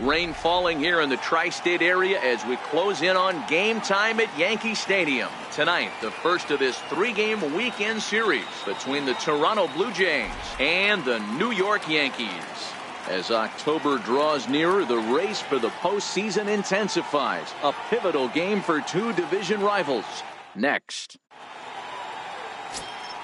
Rain falling here in the tri-state area as we close in on game time at Yankee Stadium. Tonight, the first of this three-game weekend series between the Toronto Blue Jays and the New York Yankees. As October draws nearer, the race for the postseason intensifies. A pivotal game for two division rivals. Next.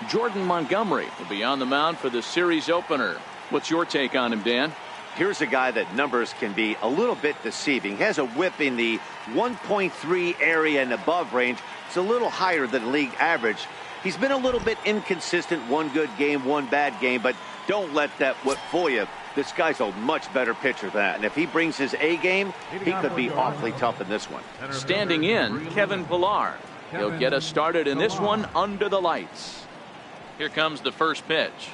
Jordan Montgomery will be on the mound for the series opener. What's your take on him, Dan? Here's a guy that numbers can be a little bit deceiving. He has a whip in the 1.3 area and above range. It's a little higher than league average. He's been a little bit inconsistent. One good game, one bad game, but don't let that whip fool you. This guy's a much better pitcher than that. And if he brings his A game, he could be awfully tough in this one. Standing in, Kevin Pillar. He'll get us started in this one under the lights. Here comes the first pitch.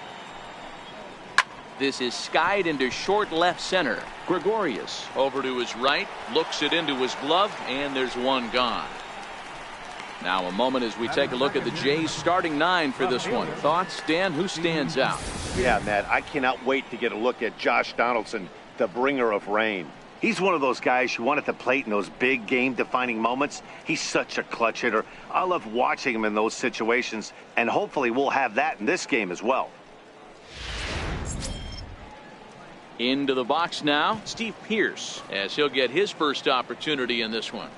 This is skied into short left center. Gregorius over to his right, looks it into his glove, and there's one gone. Now a moment as we take a look at the Jays starting nine for this one. Thoughts, Dan? Who stands out? Yeah, Matt, I cannot wait to get a look at Josh Donaldson, the bringer of rain. He's one of those guys you want at the plate in those big game-defining moments. He's such a clutch hitter. I love watching him in those situations, and hopefully we'll have that in this game as well. Into the box now, Steve Pearce, as he'll get his first opportunity in this one.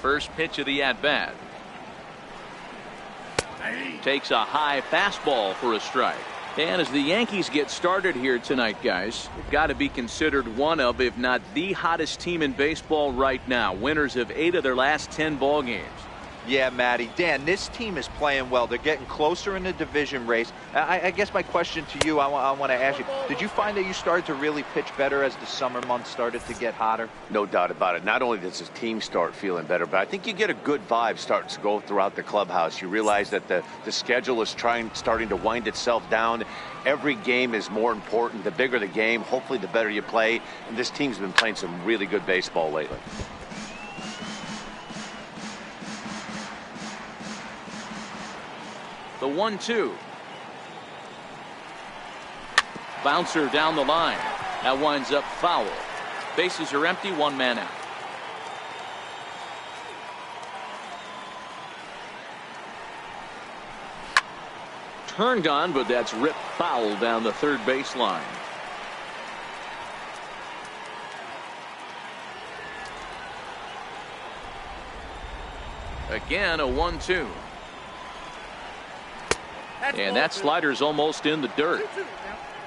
First pitch of the at-bat. Takes a high fastball for a strike. And as the Yankees get started here tonight, guys, they've got to be considered one of, if not the hottest team in baseball right now. Winners of 8 of their last 10 ball games. Yeah, Matty. Dan, this team is playing well. They're getting closer in the division race. I guess my question to you, I want to ask you, did you find that you started to really pitch better as the summer months started to get hotter? No doubt about it. Not only does his team start feeling better, but I think you get a good vibe starting to go throughout the clubhouse. You realize that the schedule is starting to wind itself down. Every game is more important. The bigger the game, hopefully the better you play. And this team's been playing some really good baseball lately. The 1-2. Bouncer down the line. That winds up foul. Bases are empty, one man out. Turned on, but that's ripped foul down the third baseline. Again, a 1-2. And that slider's almost in the dirt.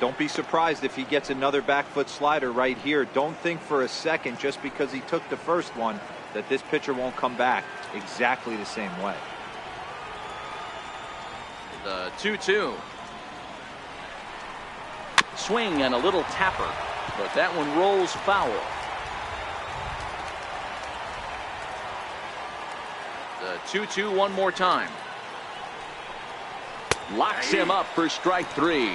Don't be surprised if he gets another back foot slider right here. Don't think for a second, just because he took the first one, that this pitcher won't come back exactly the same way. The 2-2. Swing and a little tapper, but that one rolls foul. The 2-2 one more time. Locks him up for strike 3.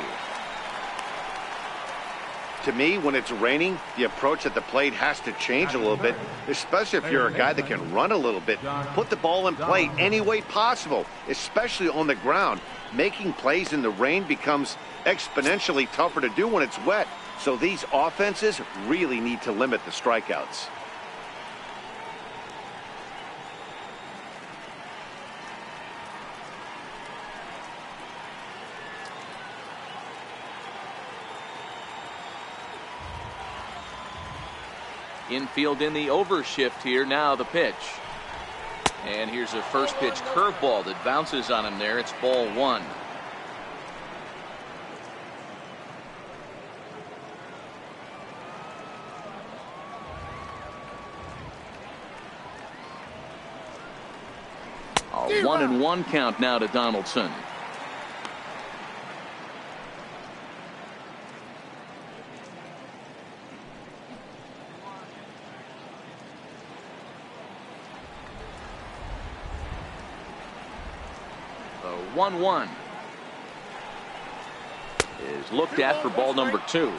To me, when it's raining, the approach at the plate has to change a little bit, especially if you're a guy that can run a little bit. Put the ball in play any way possible, especially on the ground. Making plays in the rain becomes exponentially tougher to do when it's wet. So these offenses really need to limit the strikeouts. Infield in the overshift here. Now the pitch. And here's a first pitch curveball that bounces on him there. It's ball 1. A 1-1 count now to Donaldson. The 1-1 is looked at for ball number 2.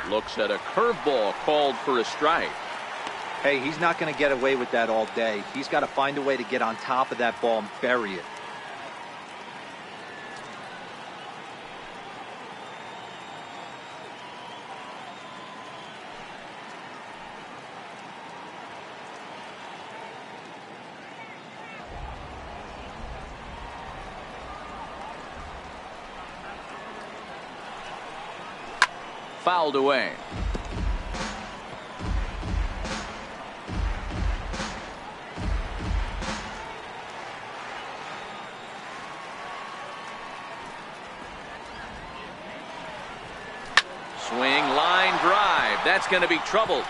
Looks at a curveball called for a strike. Hey, he's not going to get away with that all day. He's got to find a way to get on top of that ball and bury it. Fouled away. Swing, line drive. That's going to be trouble.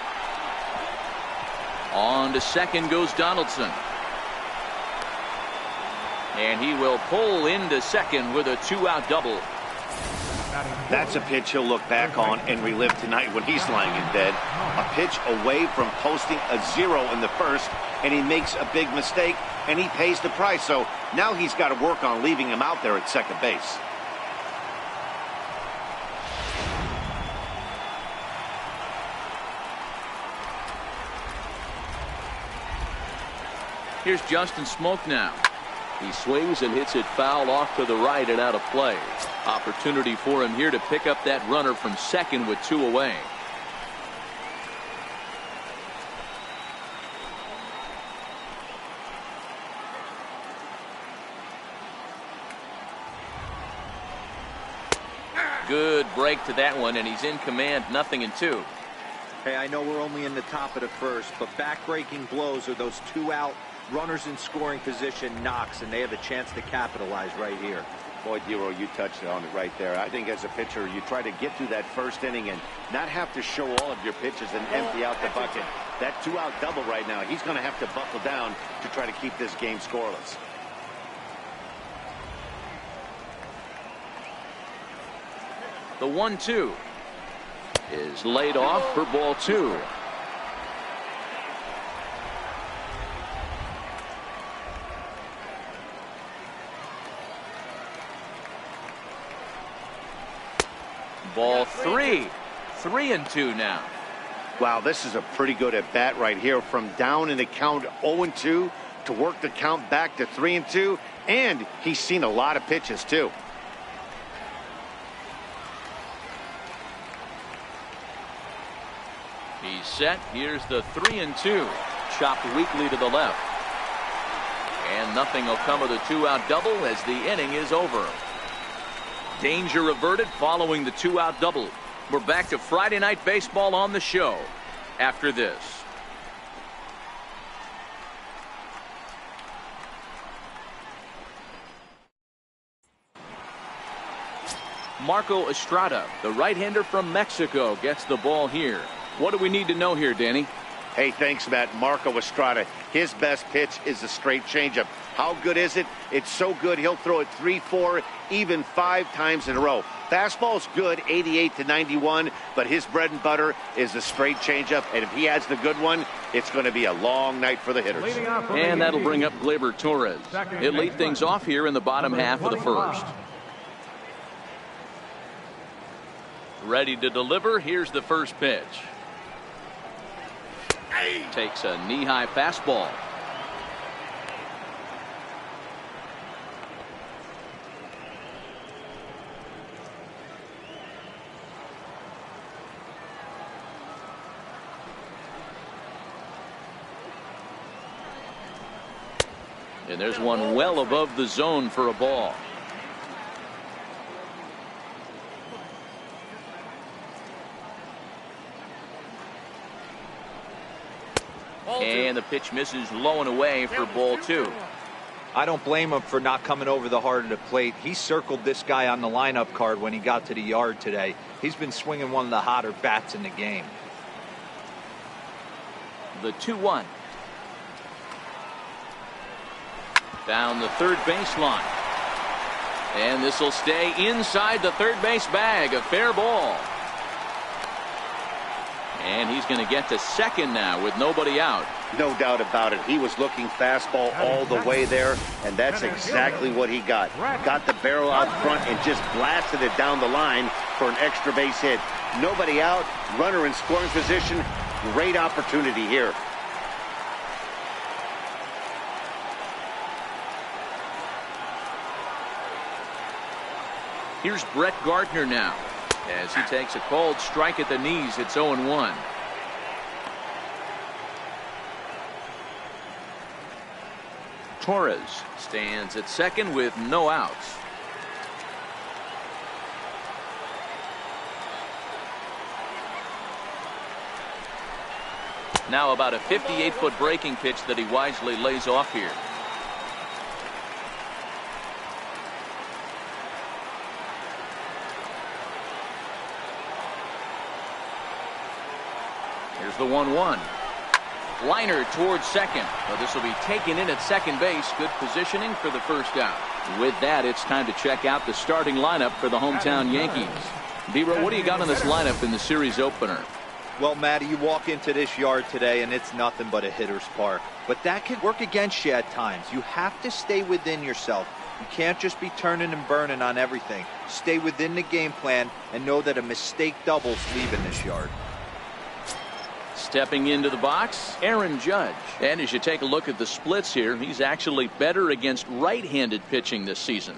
On to second goes Donaldson. And he will pull into second with a 2-out double. That's a pitch he'll look back on and relive tonight when he's lying in bed. A pitch away from posting a 0 in the first, and he makes a big mistake, and he pays the price. So now he's got to work on leaving him out there at second base. Here's Justin Smoke now. He swings and hits it foul off to the right and out of play. Opportunity for him here to pick up that runner from second with 2 away. Good break to that one, and he's in command, 0-2. Hey, I know we're only in the top of the first, but back-breaking blows are those 2-out runners in scoring position knocks, and they have a chance to capitalize right here. Boy, Dero, you touched on it right there. I think as a pitcher, you try to get through that first inning and not have to show all of your pitches and empty out the bucket. That 2-out double right now, he's going to have to buckle down to try to keep this game scoreless. The 1-2 is laid off for ball 2. Ball 3. 3-2 now. Wow, this is a pretty good at bat right here, from down in the count 0-2 to work the count back to 3-2, and he's seen a lot of pitches too. He's set. Here's the 3-2. Chopped weakly to the left. And nothing will come of the 2-out double as the inning is over. Danger averted following the 2-out double. We're back to Friday Night Baseball on the show after this. Marco Estrada, the right-hander from Mexico, gets the ball here. What do we need to know here, Danny? Hey, thanks, Matt. Marco Estrada, his best pitch is a straight changeup. How good is it? It's so good he'll throw it 3, 4, even 5 times in a row. Fastball's good, 88 to 91, but his bread and butter is a straight changeup, and if he has the good one, it's going to be a long night for the hitters. And that'll bring up Gleyber Torres. He'll lead things off here in the bottom half of the first. Ready to deliver. Here's the first pitch. Takes a knee-high fastball. And there's one well above the zone for a ball. And the pitch misses low and away for ball 2. I don't blame him for not coming over the heart of the plate. He circled this guy on the lineup card when he got to the yard today. He's been swinging one of the hotter bats in the game. The 2-1. Down the third baseline. And this will stay inside the third base bag. A fair ball. And he's going to get to second now with nobody out. No doubt about it. He was looking fastball all the way there, and that's exactly what he got. Got the barrel out front and just blasted it down the line for an extra base hit. Nobody out, runner in scoring position. Great opportunity here. Here's Brett Gardner now. As he takes a cold strike at the knees, it's 0-1. Torres stands at second with no outs. Now about a 58-foot breaking pitch that he wisely lays off here. Here's the 1-1. Liner towards second. Well, this will be taken in at second base. Good positioning for the first out. With that, it's time to check out the starting lineup for the hometown Yankees. B-Row, what do you got on this lineup in the series opener? Well, Matty, you walk into this yard today and it's nothing but a hitter's park. But that can work against you at times. You have to stay within yourself. You can't just be turning and burning on everything. Stay within the game plan and know that a mistake doubles leaving this yard. Stepping into the box, Aaron Judge. And as you take a look at the splits here, he's actually better against right-handed pitching this season.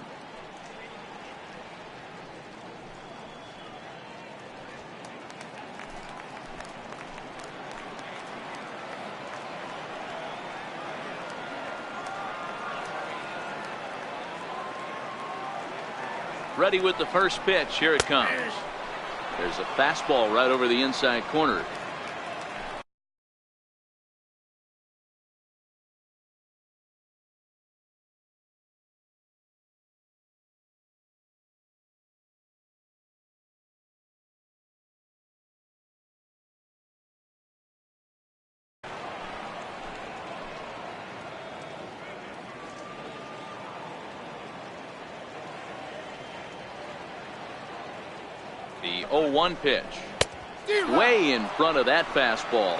Ready with the first pitch. Here it comes. There's a fastball right over the inside corner. The 0-1 pitch. Way in front of that fastball.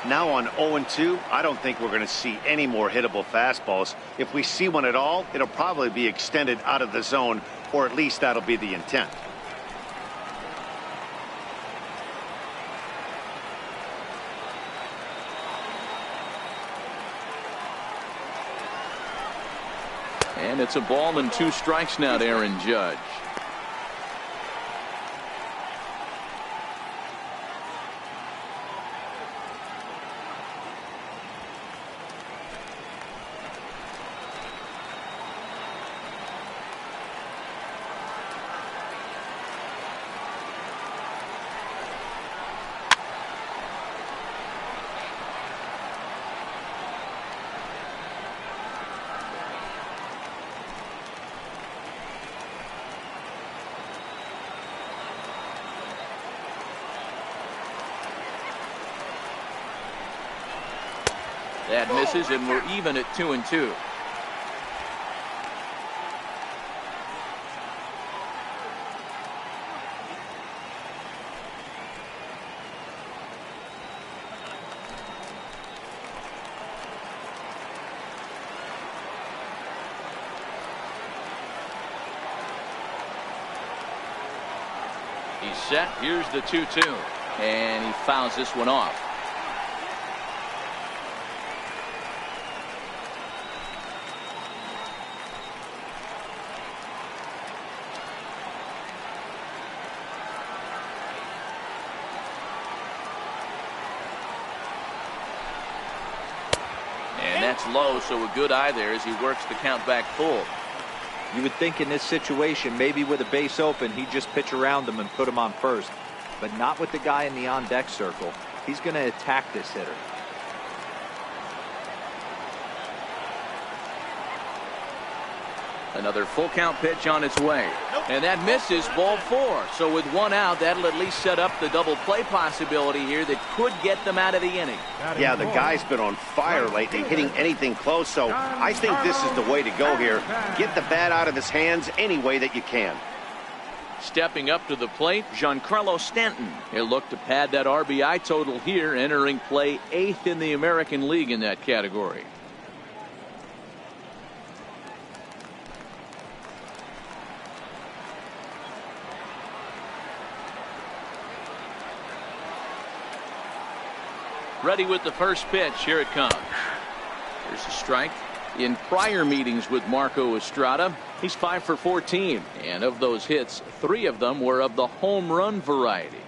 Now on 0-2, I don't think we're going to see any more hittable fastballs. If we see one at all, it'll probably be extended out of the zone, or at least that'll be the intent. And it's a ball and 2 strikes now to Aaron Judge. That misses, and we're even at 2-2. He's set. Here's the 2-2. And he fouls this one off. That's low, so a good eye there as he works the count back full. You would think in this situation, maybe with a base open, he'd just pitch around him and put him on first. But not with the guy in the on-deck circle. He's going to attack this hitter. Another full count pitch on its way. And that misses, ball 4. So with 1 out, that'll at least set up the double play possibility here that could get them out of the inning. Yeah, the guy's been on fire lately, hitting anything close, so I think this is the way to go here. Get the bat out of his hands any way that you can. Stepping up to the plate, Giancarlo Stanton. He'll look to pad that RBI total here, entering play 8th in the American League in that category. Ready with the first pitch. Here it comes. Here's a strike. In prior meetings with Marco Estrada, He's 5 for 14, and of those hits, 3 of them were of the home run variety.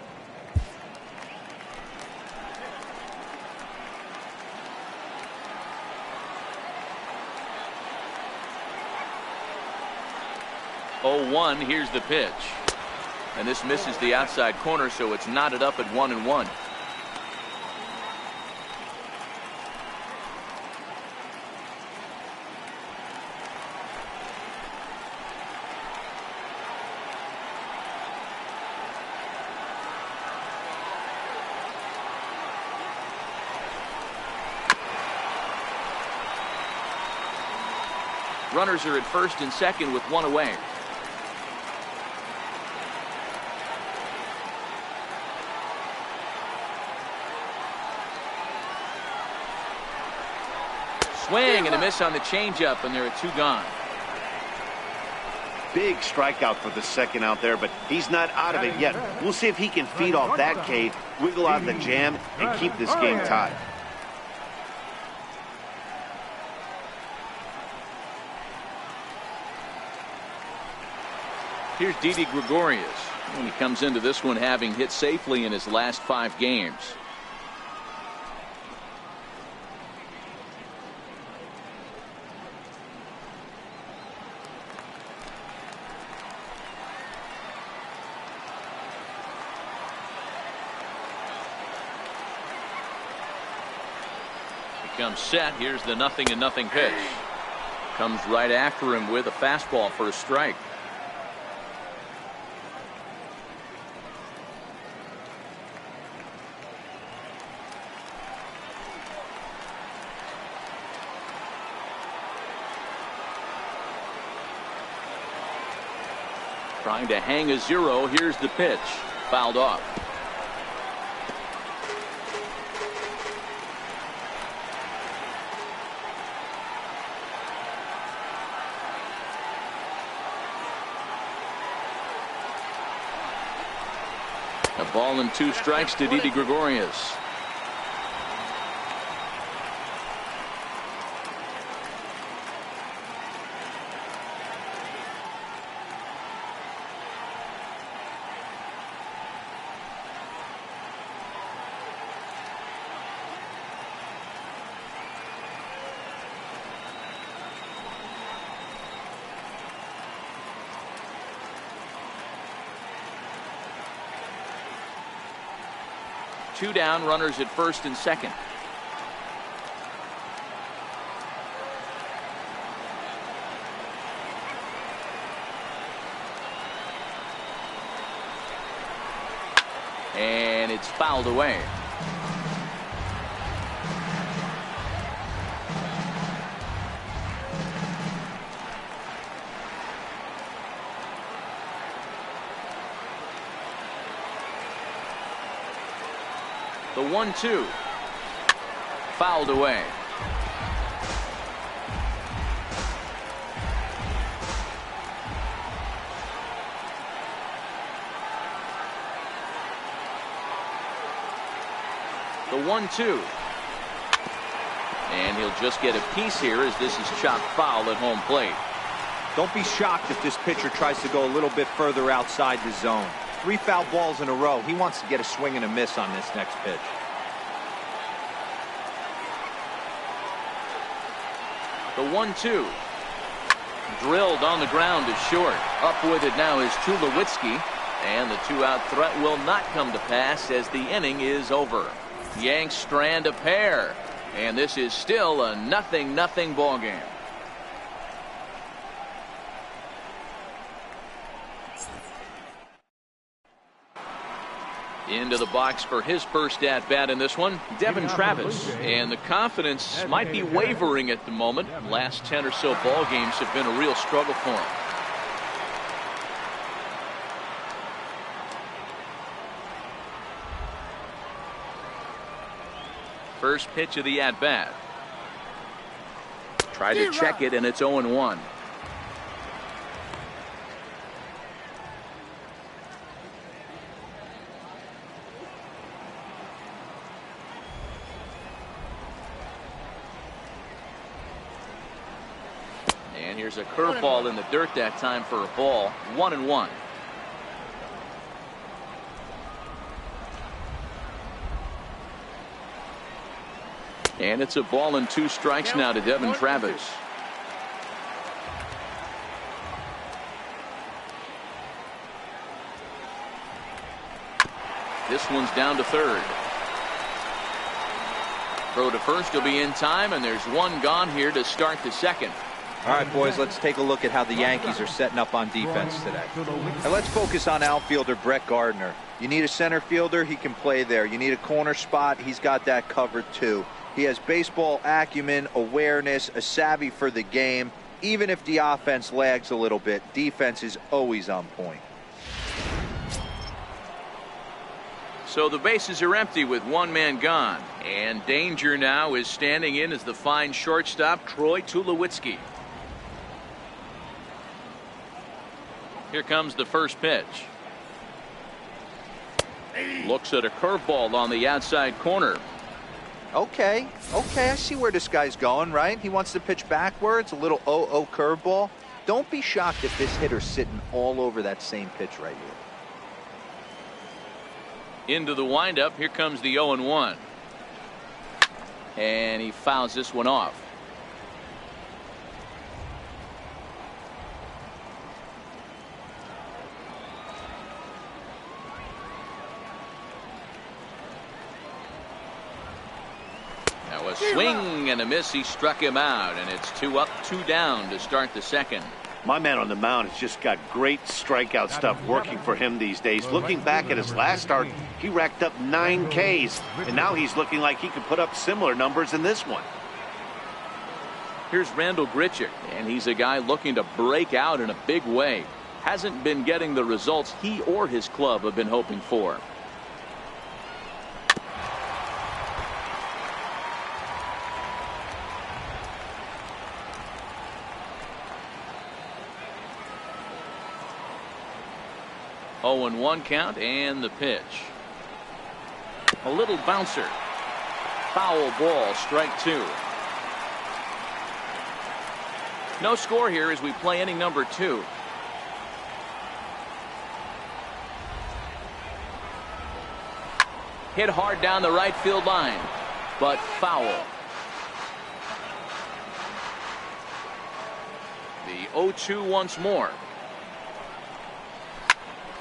Oh, 1. Here's the pitch, and this misses the outside corner, so it's knotted up at 1-1. Runners are at first and second with 1 away. Swing and a miss on the changeup, and there are 2 gone. Big strikeout for the second out there, but he's not out of it yet. We'll see if he can feed off that K, wiggle out the jam, and keep this game tied. Here's Didi Gregorius. And he comes into this one having hit safely in his last 5 games. He comes set. Here's the 0-0 pitch. Comes right after him with a fastball for a strike. Trying to hang a 0. Here's the pitch. Fouled off. A ball and 2 strikes to Didi Gregorius. Two down, runners at first and second. And it's fouled away. The 1-2. Fouled away. The 1-2. And he'll just get a piece here as this is chopped foul at home plate. Don't be shocked if this pitcher tries to go a little bit further outside the zone. 3 foul balls in a row. He wants to get a swing and a miss on this next pitch. The 1-2. Drilled on the ground is short. Up with it now is Tulowitzki. And the 2-out threat will not come to pass as the inning is over. Yanks strand a pair. And this is still a 0-0 ball game. Into the box for his first at bat in this one, Devin Travis, and the confidence might be wavering at the moment. Last 10 or so ball games have been a real struggle for him. First pitch of the at bat. Tried to check it, and it's 0-1. here's a curveball in the dirt that time for a ball. 1-1. And it's a ball and 2 strikes now to Devin Travis. This one's down to third. Throw to first will be in time, and there's one gone here to start the second. All right, boys, let's take a look at how the Yankees are setting up on defense today. And let's focus on outfielder Brett Gardner. You need a center fielder, he can play there. You need a corner spot, he's got that covered too. He has baseball acumen, awareness, a savvy for the game. Even if the offense lags a little bit, defense is always on point. So the bases are empty with one man gone. And danger now is standing in as the fine shortstop, Troy Tulowitzki. Here comes the first pitch. Looks at a curveball on the outside corner. Okay, I see where this guy's going, right? He wants to pitch backwards, a little 0-0 curveball. Don't be shocked if this hitter's sitting all over that same pitch right here. Into the windup, here comes the 0-1. And he fouls this one off. Now a swing and a miss. He struck him out, and it's 2 up, 2 down to start the second. My man on the mound has just got great strikeout stuff working for him these days. Looking back at his last start, he racked up 9 Ks, and now he's looking like he could put up similar numbers in this one. Here's Randal Grichuk, and he's a guy looking to break out in a big way. Hasn't been getting the results he or his club have been hoping for. Oh, and 1 count, and the pitch. A little bouncer. Foul ball, strike 2. No score here as we play inning number 2. Hit hard down the right field line, but foul. The 0-2 once more.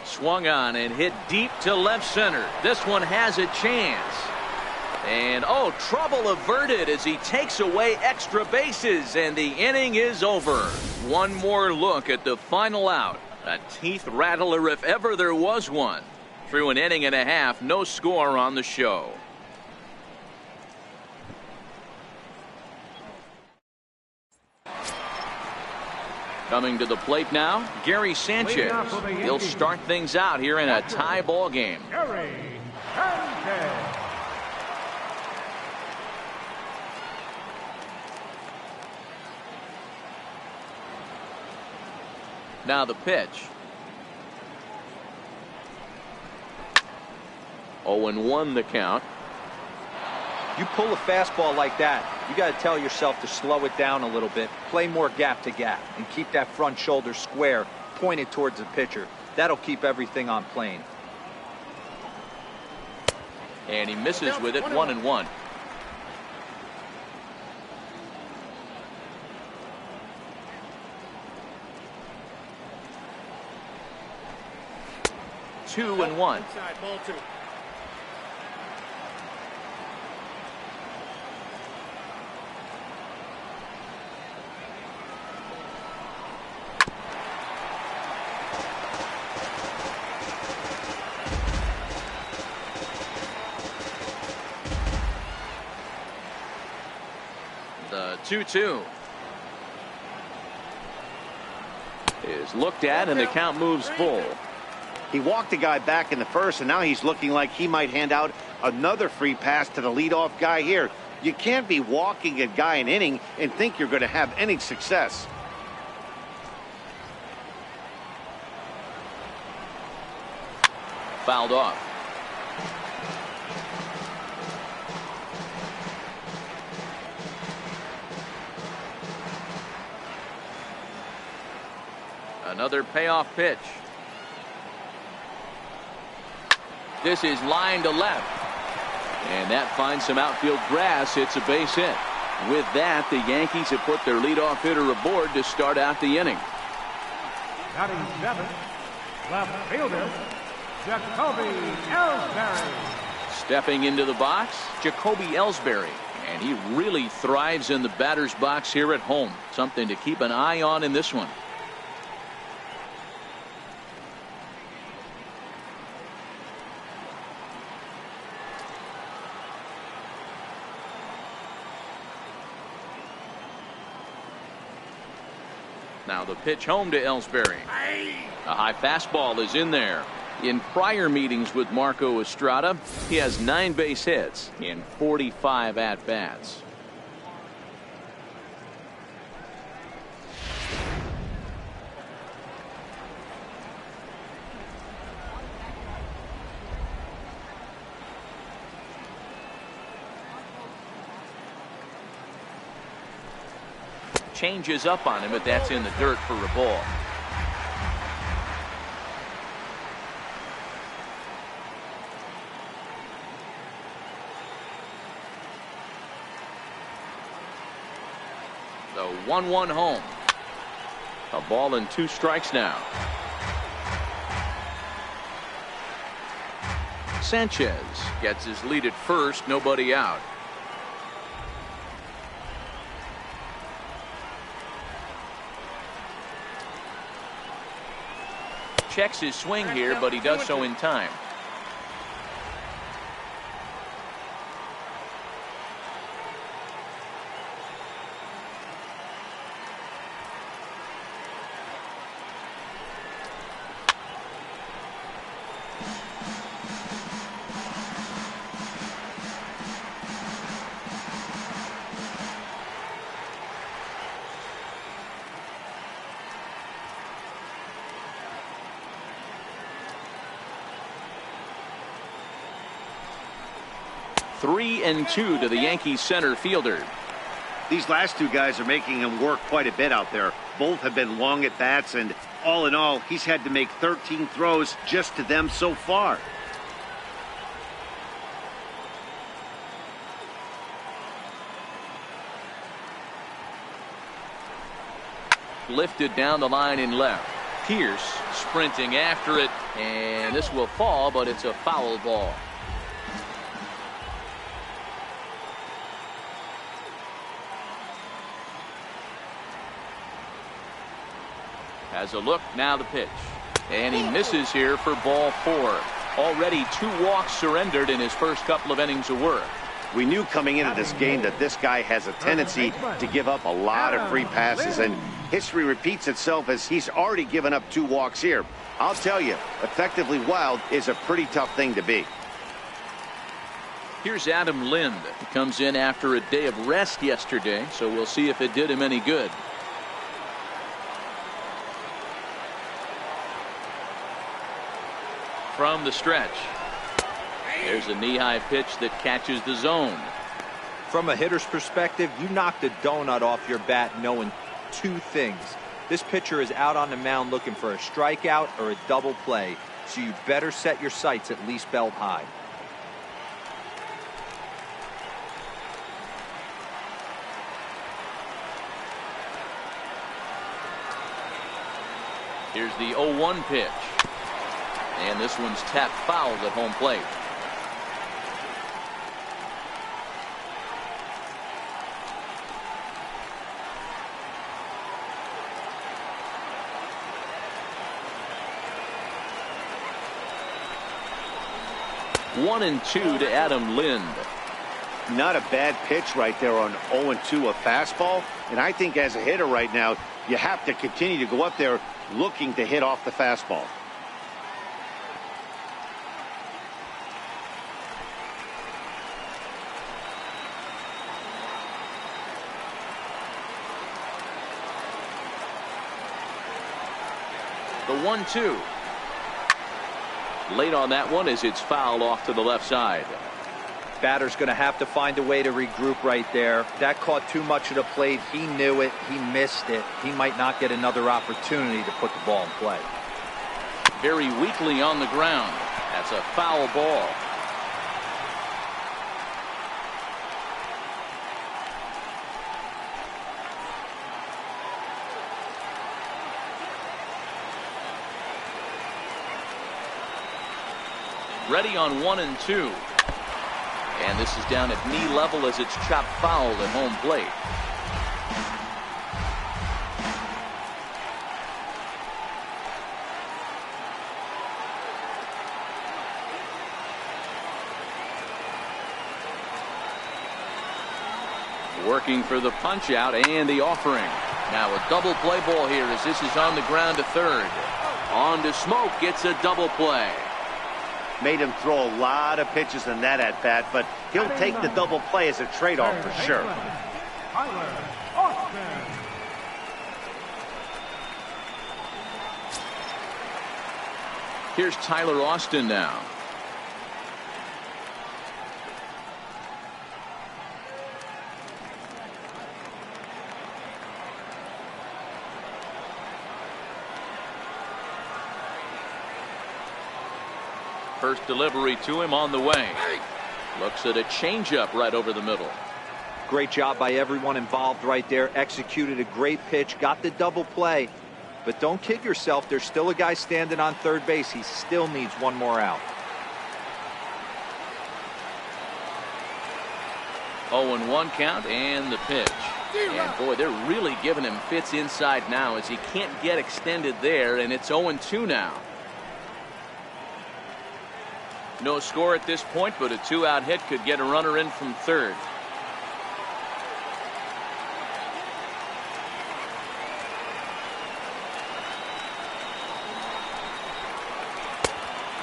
Swung on and hit deep to left center. This one has a chance. And oh, trouble averted as he takes away extra bases, and the inning is over. One more look at the final out. A teeth rattler if ever there was one. Through an inning and a half, no score on the show. Coming to the plate now, Gary Sanchez. He'll start things out here in a tie ball game. Gary Sanchez. Now the pitch. 0-1 the count. You pull a fastball like that, you got to tell yourself to slow it down a little bit, play more gap to gap, and keep that front shoulder square, pointed towards the pitcher. That'll keep everything on plane. And he misses with it. 1-1. Two and one. Ball 2. The 2-2 is looked at, and the count moves full. He walked a guy back in the first, and now he's looking like he might hand out another free pass to the leadoff guy here. You can't be walking a guy an inning and think you're going to have any success. Fouled off. Another payoff pitch. This is line to left. And that finds some outfield grass. It's a base hit. With that, the Yankees have put their leadoff hitter aboard to start out the inning. Batting seventh, left fielder, Jacoby Ellsbury. Stepping into the box, Jacoby Ellsbury. And he really thrives in the batter's box here at home. Something to keep an eye on in this one. Now the pitch home to Ellsbury. A high fastball is in there. In prior meetings with Marco Estrada, he has 9 base hits in 45 at-bats. Changes up on him, but that's in the dirt for a ball. The 1-1 home. A ball and 2 strikes now. Sanchez gets his lead at first, nobody out. Checks his swing here, but he does so in time. Three and 2 to the Yankees center fielder. These last 2 guys are making him work quite a bit out there. Both have been long at bats, and all in all, he's had to make 13 throws just to them so far. Lifted down the line in left. Pierce sprinting after it, and this will fall, but it's a foul ball. Has a look, now the pitch. And he misses here for ball 4. Already 2 walks surrendered in his first couple of innings of work. We knew coming into this game that this guy has a tendency to give up a lot of free passes, and history repeats itself as he's already given up 2 walks here. I'll tell you, effectively wild is a pretty tough thing to be. Here's Adam Lind. He comes in after a day of rest yesterday, so we'll see if it did him any good. From the stretch. There's a knee-high pitch that catches the zone. From a hitter's perspective, you knocked a donut off your bat knowing 2 things. This pitcher is out on the mound looking for a strikeout or a double play, so you better set your sights at least belt high. Here's the 0-1 pitch. And this one's tapped foul at home plate. One and 2 to Adam Lind. Not a bad pitch right there on 0-2, a fastball. And I think as a hitter right now, you have to continue to go up there looking to hit off the fastball. The 1-2. Late on that one as it's fouled off to the left side. Batter's going to have to find a way to regroup right there. That caught too much of the plate. He knew it. He missed it. He might not get another opportunity to put the ball in play. Very weakly on the ground. That's a foul ball. Ready on 1 and 2. And this is down at knee level as it's chopped foul at home plate. Working for the punch out and the offering. Now a double play ball here as this is on the ground to third. On to Smoke, gets a double play. Made him throw a lot of pitches in that at bat, but he'll take the double play as a trade-off for sure. Here's Tyler Austin now. First delivery to him on the way. Looks at a changeup right over the middle. Great job by everyone involved right there. Executed a great pitch. Got the double play. But don't kid yourself. There's still a guy standing on third base. He still needs one more out. 0-1 count and the pitch. And boy, they're really giving him fits inside now as he can't get extended there, and it's 0-2 now. No score at this point, but a 2-out hit could get a runner in from third.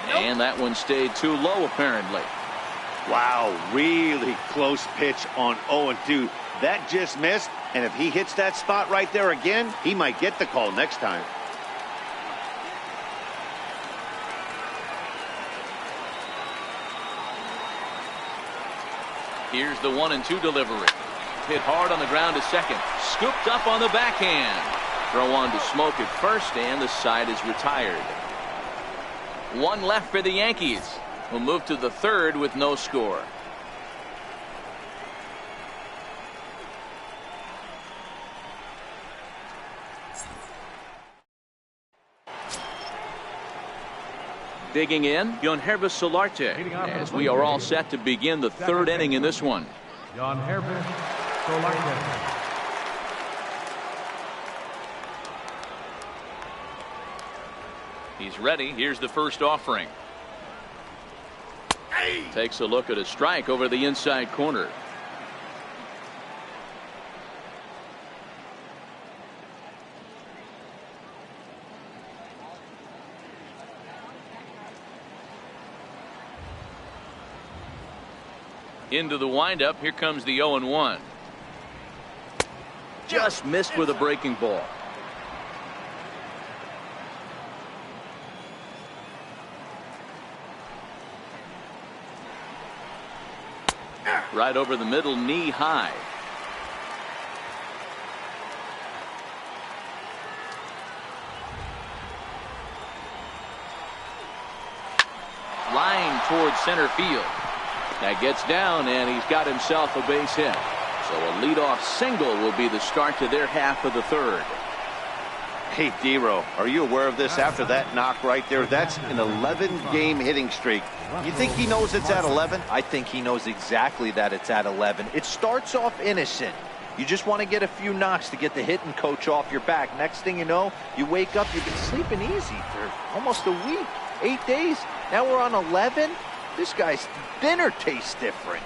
And that one stayed too low apparently. Wow, really close pitch on 0-2. That just missed, and if he hits that spot right there again, he might get the call next time. Here's the 1-2 delivery. Hit hard on the ground to second. Scooped up on the backhand. Throw on to Smoke at first, and the side is retired. One left for the Yankees, who move to the third with no score. Digging in, Yonhervis Solarte, as we are all set to begin the third inning in this one. Yonhervis Solarte. He's ready. Here's the first offering. Takes a look at a strike over the inside corner. Into the windup. Here comes the 0-1. Just missed with a breaking ball. Right over the middle, knee high. Line towards center field. That gets down, and he's got himself a base hit. So a leadoff single will be the start to their half of the third. Hey, D-Row, are you aware of this after that knock right there? That's an 11-game hitting streak. You think he knows it's at 11? I think he knows exactly that it's at 11. It starts off innocent. You just want to get a few knocks to get the hitting coach off your back. Next thing you know, you wake up, you've been sleeping easy for almost a week, 8 days. Now we're on 11. This guy's dinner tastes different.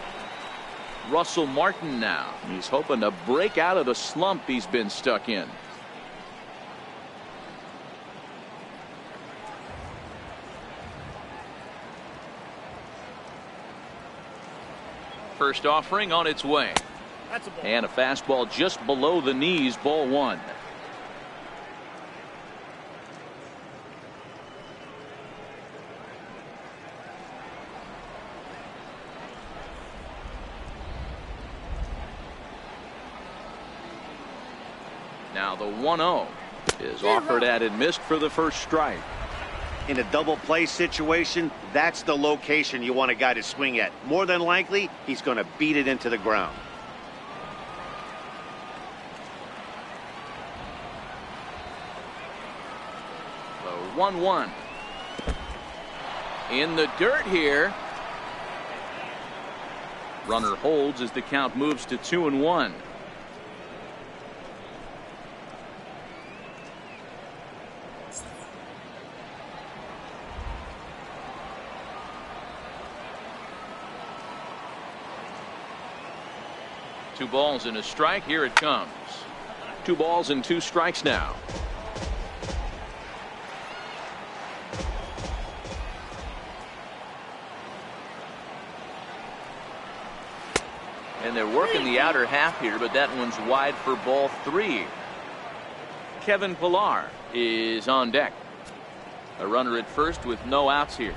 Russell Martin now. He's hoping to break out of the slump he's been stuck in. First offering on its way. And a fastball just below the knees, ball one. Now the 1-0 is offered at and missed for the first strike. In a double play situation, that's the location you want a guy to swing at. More than likely, he's going to beat it into the ground. The 1-1. In the dirt here. Runner holds as the count moves to 2-1. Two balls and a strike. Here it comes. 2 balls and 2 strikes now. And they're working the outer half here, but that one's wide for ball 3. Kevin Pillar is on deck. A runner at first with no outs here.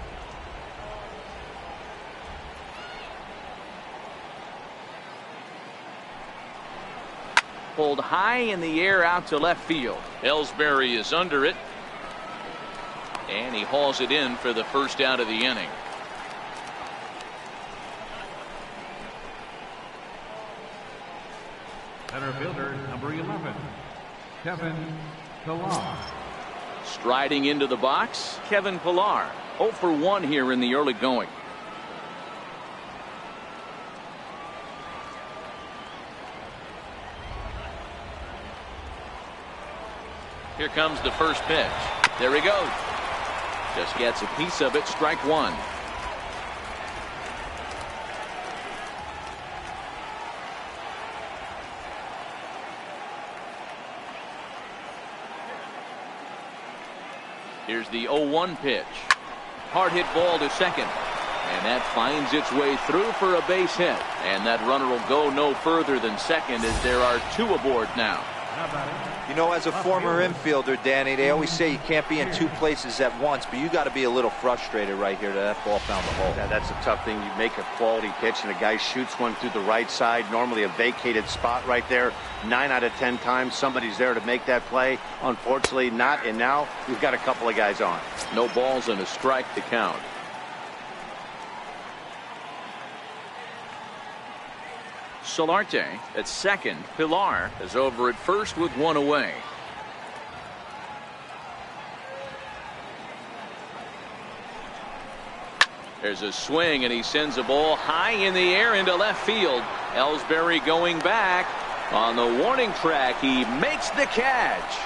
Pulled high in the air out to left field. Ellsbury is under it. And he hauls it in for the first out of the inning. Center fielder, number 11, Kevin Pillar. Striding into the box, Kevin Pillar. 0 for 1 here in the early going. Here comes the first pitch. There he goes. Just gets a piece of it. Strike 1. Here's the 0-1 pitch. Hard hit ball to second. And that finds its way through for a base hit. And that runner will go no further than second as there are 2 aboard now. You know, as a former infielder, Danny, they always say you can't be in 2 places at once, but you got to be a little frustrated right here that ball found the hole. Yeah, that's a tough thing. You make a quality pitch and a guy shoots one through the right side, normally a vacated spot right there. 9 out of 10 times somebody's there to make that play. Unfortunately not, and now we've got a couple of guys on. No balls and a strike to count. Solarte at second. Pillar is over at first with 1 away. There's a swing and he sends a ball high in the air into left field. Ellsbury going back on the warning track. He makes the catch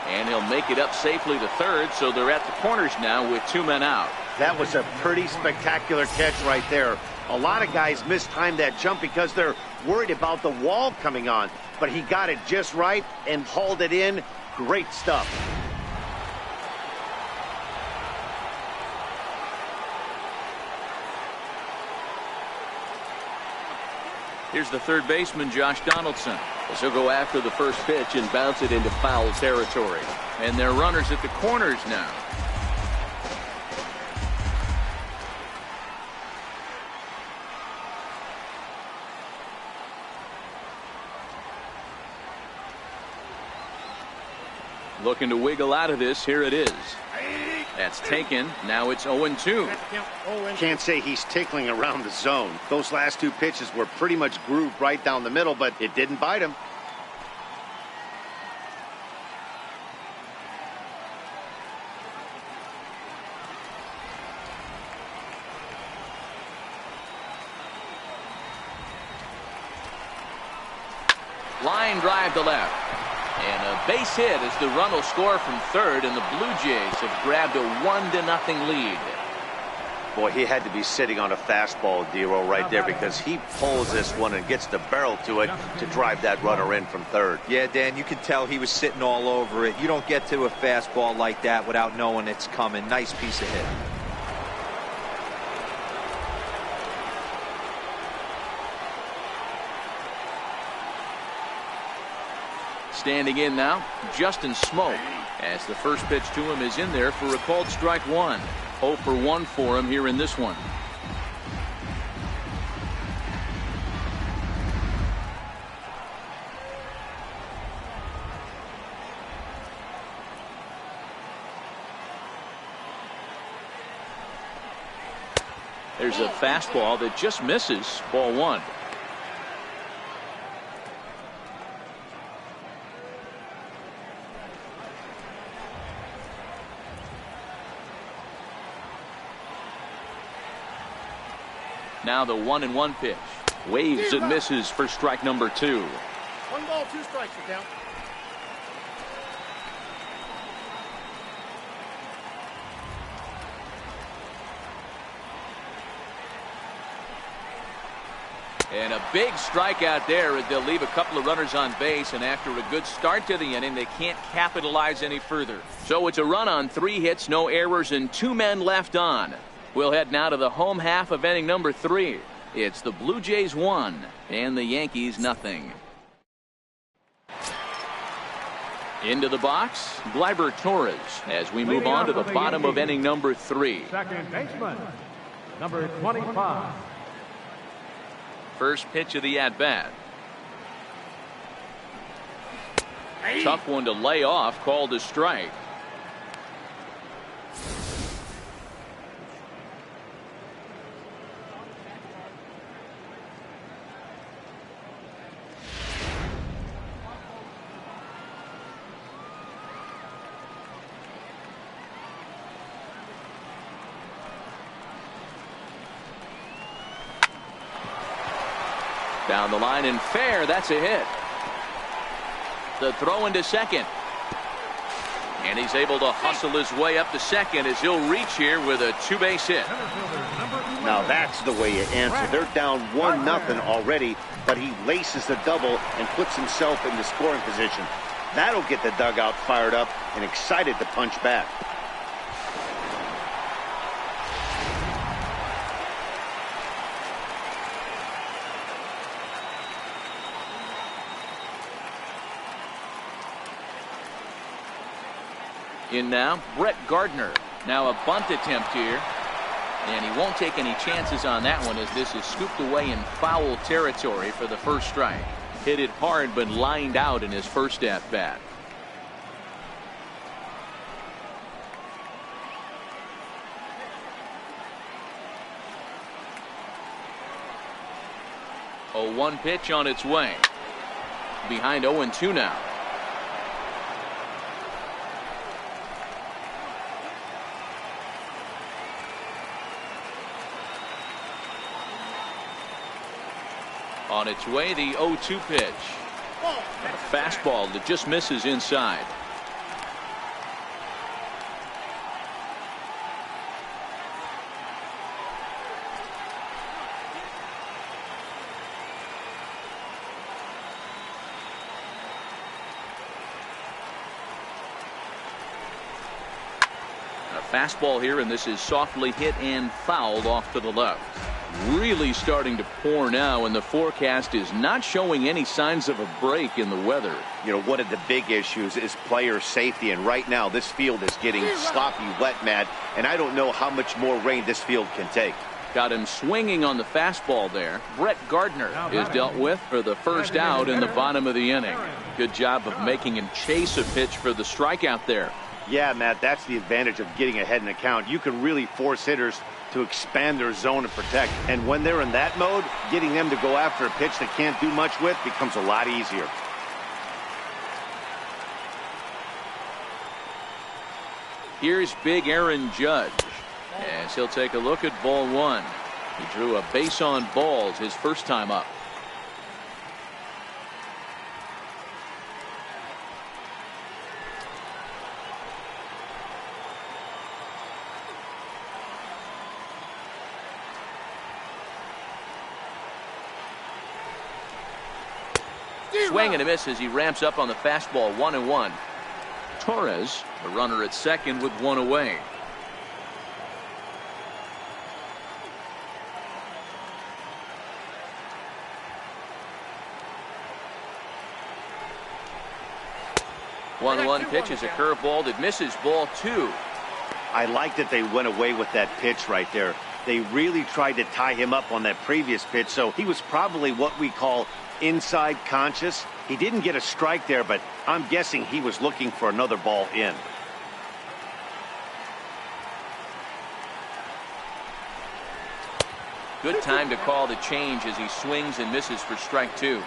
and he'll make it up safely to third, so they're at the corners now with 2 men out. That was a pretty spectacular catch right there. A lot of guys mistimed that jump because they're worried about the wall coming on, but he got it just right and hauled it in. Great stuff. Here's the third baseman, Josh Donaldson, as he'll go after the first pitch and bounce it into foul territory. And they're runners at the corners now. Looking to wiggle out of this. Here it is. That's taken. Now it's 0-2. Can't say he's tickling around the zone. Those last 2 pitches were pretty much grooved right down the middle, but it didn't bite him. Line drive to left. And a base hit as the run will score from third, and the Blue Jays have grabbed a 1-0 lead. Boy, he had to be sitting on a fastball, Dero, right there, because he pulls this one and gets the barrel to it to drive that runner in from third. Yeah, Dan, you can tell he was sitting all over it. You don't get to a fastball like that without knowing it's coming. Nice piece of hit. Standing in now, Justin Smoke, as the first pitch to him is in there for a called strike 1. 0 for 1 for him here in this one. There's a fastball that just misses. Ball one. Now the 1-1 pitch. Waves and misses for strike number 2. 1 ball, 2 strikes, the count. And a big strikeout there as they'll leave a couple of runners on base, and after a good start to the inning, they can't capitalize any further. So it's a run on 3 hits, no errors, and 2 men left on. We'll head now to the home half of inning number 3. It's the Blue Jays 1 and the Yankees nothing. Into the box, Gleyber Torres as we move on to the bottom of inning number 3. Second baseman, number 25. First pitch of the at-bat. Tough one to lay off, called a strike. Down the line and fair. That's a hit. The throw into second. And he's able to hustle his way up to second as he'll reach here with a 2-base hit. Now that's the way you answer. They're down 1-0 already, but he laces the double and puts himself in the scoring position. That'll get the dugout fired up and excited to punch back. In now, Brett Gardner. Now a bunt attempt here. And he won't take any chances on that one as this is scooped away in foul territory for the first strike. Hit it hard but lined out in his first at-bat. A 1 pitch on its way. Behind 0-2 now. On its way, the 0-2 pitch. A fastball that just misses inside. A fastball here, and this is softly hit and fouled off to the left. Really starting to pour now, and the forecast is not showing any signs of a break in the weather. You know, one of the big issues is player safety, and right now this field is getting sloppy wet, Matt, and I don't know how much more rain this field can take. Got him swinging on the fastball there. Brett Gardner is dealt with for the first out in the bottom of the inning. Good job of making him chase a pitch for the strikeout there. Yeah, Matt, that's the advantage of getting ahead in the count. You can really force hitters to expand their zone and protect. And when they're in that mode, getting them to go after a pitch they can't do much with becomes a lot easier. Here's big Aaron Judge as he'll take a look at ball 1. He drew a base on balls his first time up. Swing and a miss as he ramps up on the fastball. 1-1. Torres, the runner at second with 1 away. One pitch is a curveball that misses. Ball 2. I like that they went away with that pitch right there. They really tried to tie him up on that previous pitch, so he was probably what we call inside conscious. He didn't get a strike there, but I'm guessing he was looking for another ball in. Good time to call the change as he swings and misses for strike 2.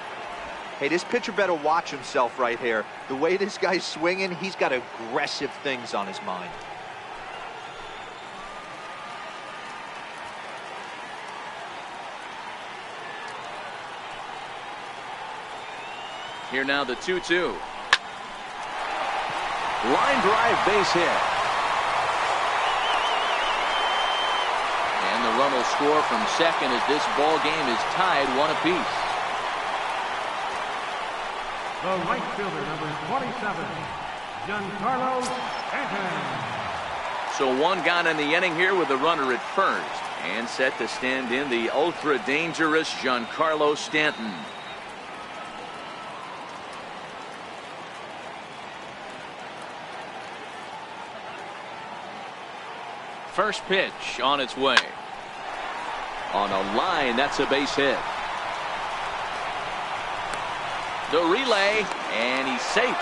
Hey, this pitcher better watch himself right here. The way this guy's swinging, he's got aggressive things on his mind. Here now the 2-2. Line drive, base hit. And the run will score from second as this ball game is tied 1 apiece. The right fielder, number 27, Giancarlo Stanton. So 1 gone in the inning here with the runner at first. And set to stand in the ultra-dangerous Giancarlo Stanton. First pitch on its way. On a line, that's a base hit. The relay, and he's safe.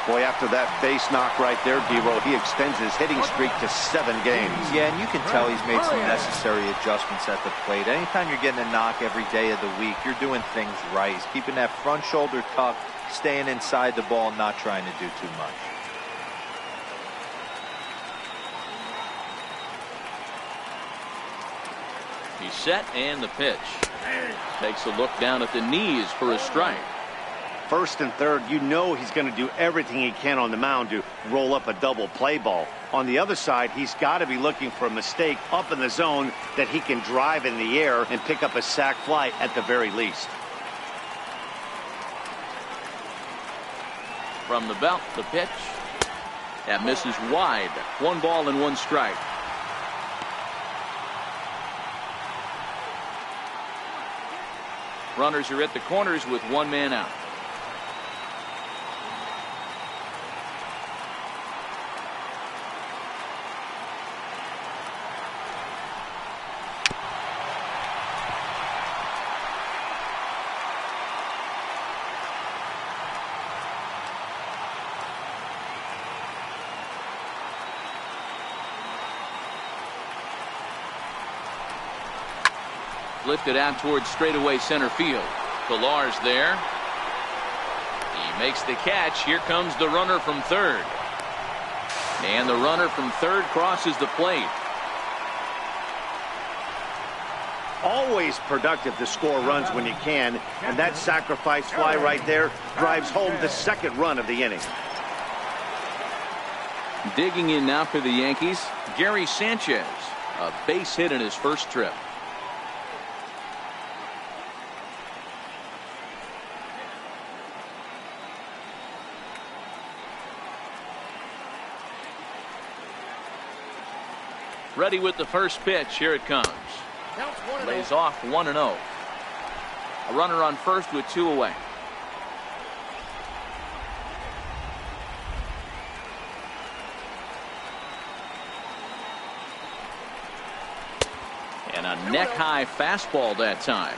Boy, after that base knock right there, D-Row, he extends his hitting streak to 7 games. Yeah, and you can tell he's made some necessary adjustments at the plate. Anytime you're getting a knock every day of the week, you're doing things right. He's keeping that front shoulder tucked, staying inside the ball, not trying to do too much. He's set, and the pitch. Takes a look down at the knees for a strike. First and third, you know he's going to do everything he can on the mound to roll up a double play ball. On the other side, he's got to be looking for a mistake up in the zone that he can drive in the air and pick up a sac fly at the very least. From the belt, the pitch. That misses wide. 1 ball and 1 strike. Runners are at the corners with 1 man out. Lifted out towards straightaway center field. Pilar's there. He makes the catch. Here comes the runner from third. And the runner from third crosses the plate. Always productive to score runs when you can, and that sacrifice fly right there drives home the 2nd run of the inning. Digging in now for the Yankees, Gary Sanchez. A base hit in his first trip. Ready with the first pitch. Here it comes. Lays off 1-0. A runner on first with 2 away. And a neck-high fastball that time.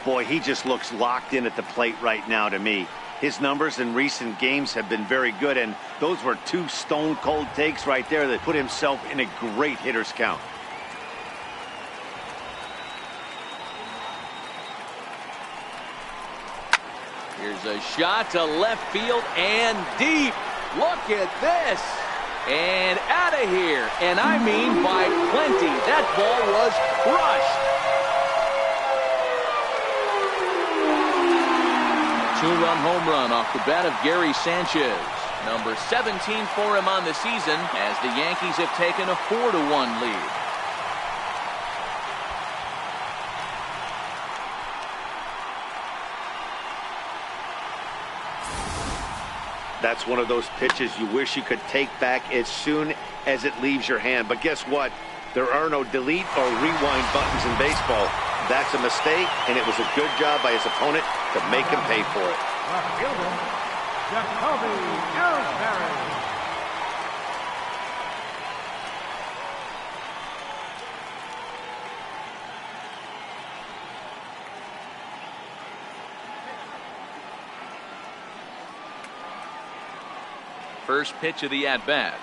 Boy, he just looks locked in at the plate right now to me. His numbers in recent games have been very good, and those were 2 stone-cold takes right there that put himself in a great hitter's count. Here's a shot to left field and deep. Look at this. And out of here. And I mean by plenty. That ball was crushed. 2-run home run off the bat of Gary Sanchez. Number 17 for him on the season as the Yankees have taken a 4-1 lead. That's one of those pitches you wish you could take back as soon as it leaves your hand. But guess what? There are no delete or rewind buttons in baseball. That's a mistake, and it was a good job by his opponent to make him pay for it. First pitch of the at-bat.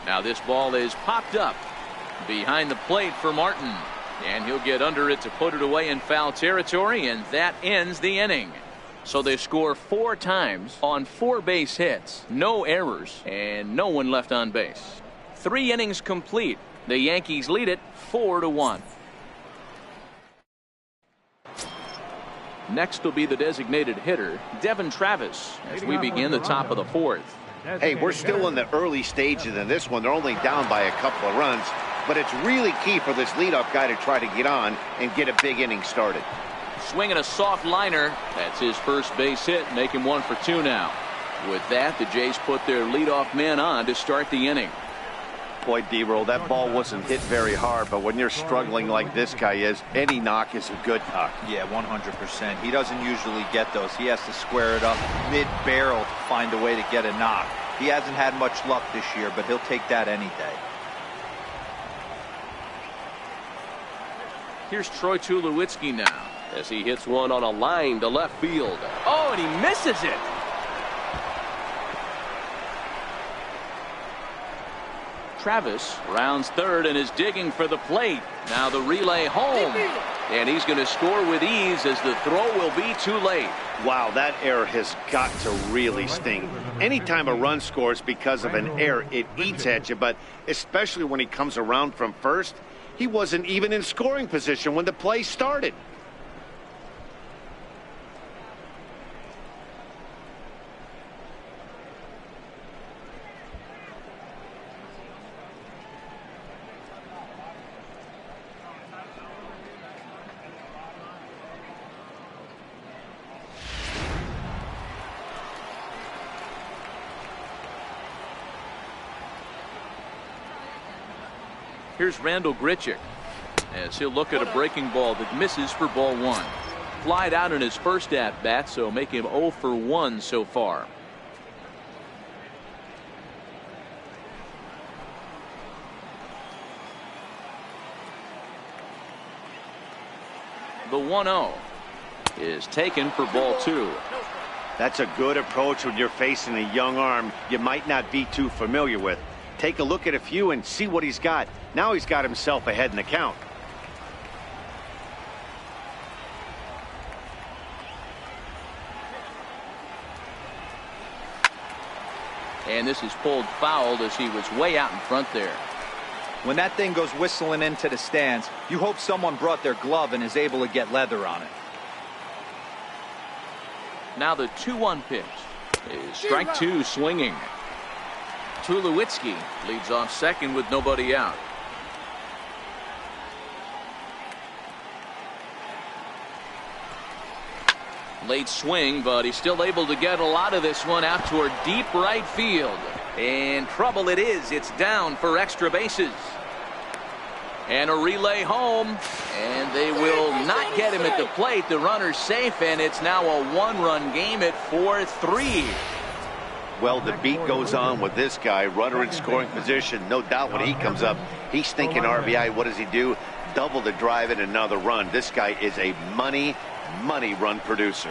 Now this ball is popped up behind the plate for Martin. And he'll get under it to put it away in foul territory, and that ends the inning. So they score 4 times on 4 base hits, no errors, and no one left on base. 3 innings complete. The Yankees lead it 4-1. Next will be the designated hitter, Devin Travis, as we begin the top of the 4th. Hey, we're still in the early stages of this one. They're only down by a couple of runs, but it's really key for this leadoff guy to try to get on and get a big inning started. Swinging a soft liner. That's his first base hit, making 1 for 2 now. With that, the Jays put their leadoff man on to start the inning. Boy, D-Roll, that ball wasn't hit very hard, but when you're struggling like this guy is, any knock is a good knock. Yeah, 100%. He doesn't usually get those. He has to square it up mid-barrel to find a way to get a knock. He hasn't had much luck this year, but he'll take that any day. Here's Troy Tulowitzki now as he hits one on a line to left field. Oh, and he misses it. Travis rounds third and is digging for the plate. Now the relay home. And he's going to score with ease as the throw will be too late. Wow, that error has got to really sting. Anytime a run scores because of an error, it eats at you, but especially when he comes around from first, he wasn't even in scoring position when the play started. Here's Randall Grichuk as he'll look at a breaking ball that misses for ball 1. Flied out in his first at bat, so make him 0 for 1 so far. The 1-0 is taken for ball 2. That's a good approach when you're facing a young arm you might not be too familiar with. Take a look at a few and see what he's got. Now he's got himself ahead in the count. And this is pulled foul as he was way out in front there. When that thing goes whistling into the stands, you hope someone brought their glove and is able to get leather on it. Now the 2-1 pitch is strike 2 swinging. Tulowitzki leads off second with nobody out. Late swing, but he's still able to get a lot of this one out toward deep right field. And trouble it is. It's down for extra bases. And a relay home. And they will not get him at the plate. The runner's safe, and it's now a 1-run game at 4-3. Well, the beat goes on with this guy. Runner in scoring position. No doubt when he comes up, he's thinking RBI. What does he do? Double to drive in another run. This guy is a money run producer.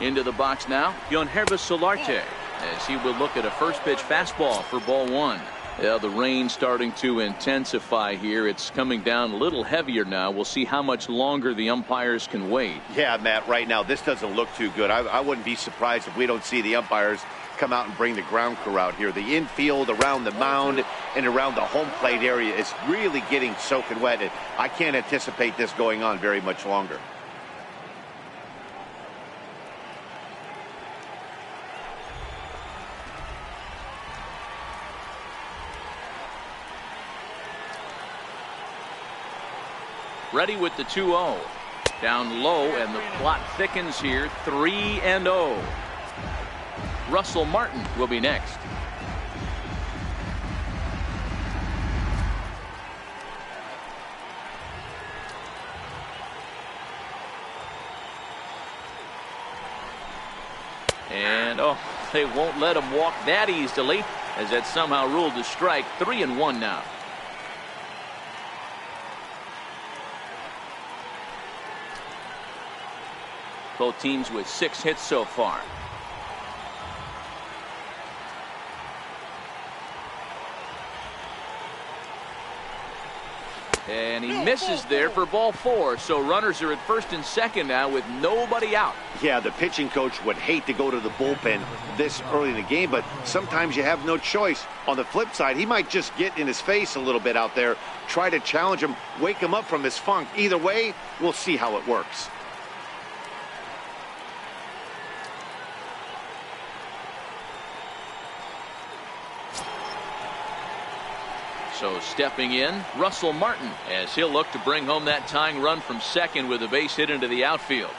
Into the box now, Yonhervis Solarte, as he will look at a first pitch fastball for ball 1. Yeah, the rain starting to intensify here. It's coming down a little heavier now. We'll see how much longer the umpires can wait. Yeah, Matt, right now this doesn't look too good. I wouldn't be surprised if we don't see the umpires come out and bring the ground crew out here. The infield, around the mound, and around the home plate area is really getting soaking wet. And I can't anticipate this going on very much longer. Ready with the 2-0. Down low, and the plot thickens here. 3-0. Russell Martin will be next. And they won't let him walk that easily, as that's somehow ruled a strike. 3-1 now. Both teams with 6 hits so far. And he misses there for ball 4. So runners are at first and second now with nobody out. Yeah, the pitching coach would hate to go to the bullpen this early in the game, but sometimes you have no choice. On the flip side, he might just get in his face a little bit out there, try to challenge him, wake him up from his funk. Either way, we'll see how it works. So stepping in, Russell Martin, as he'll look to bring home that tying run from second with a base hit into the outfield.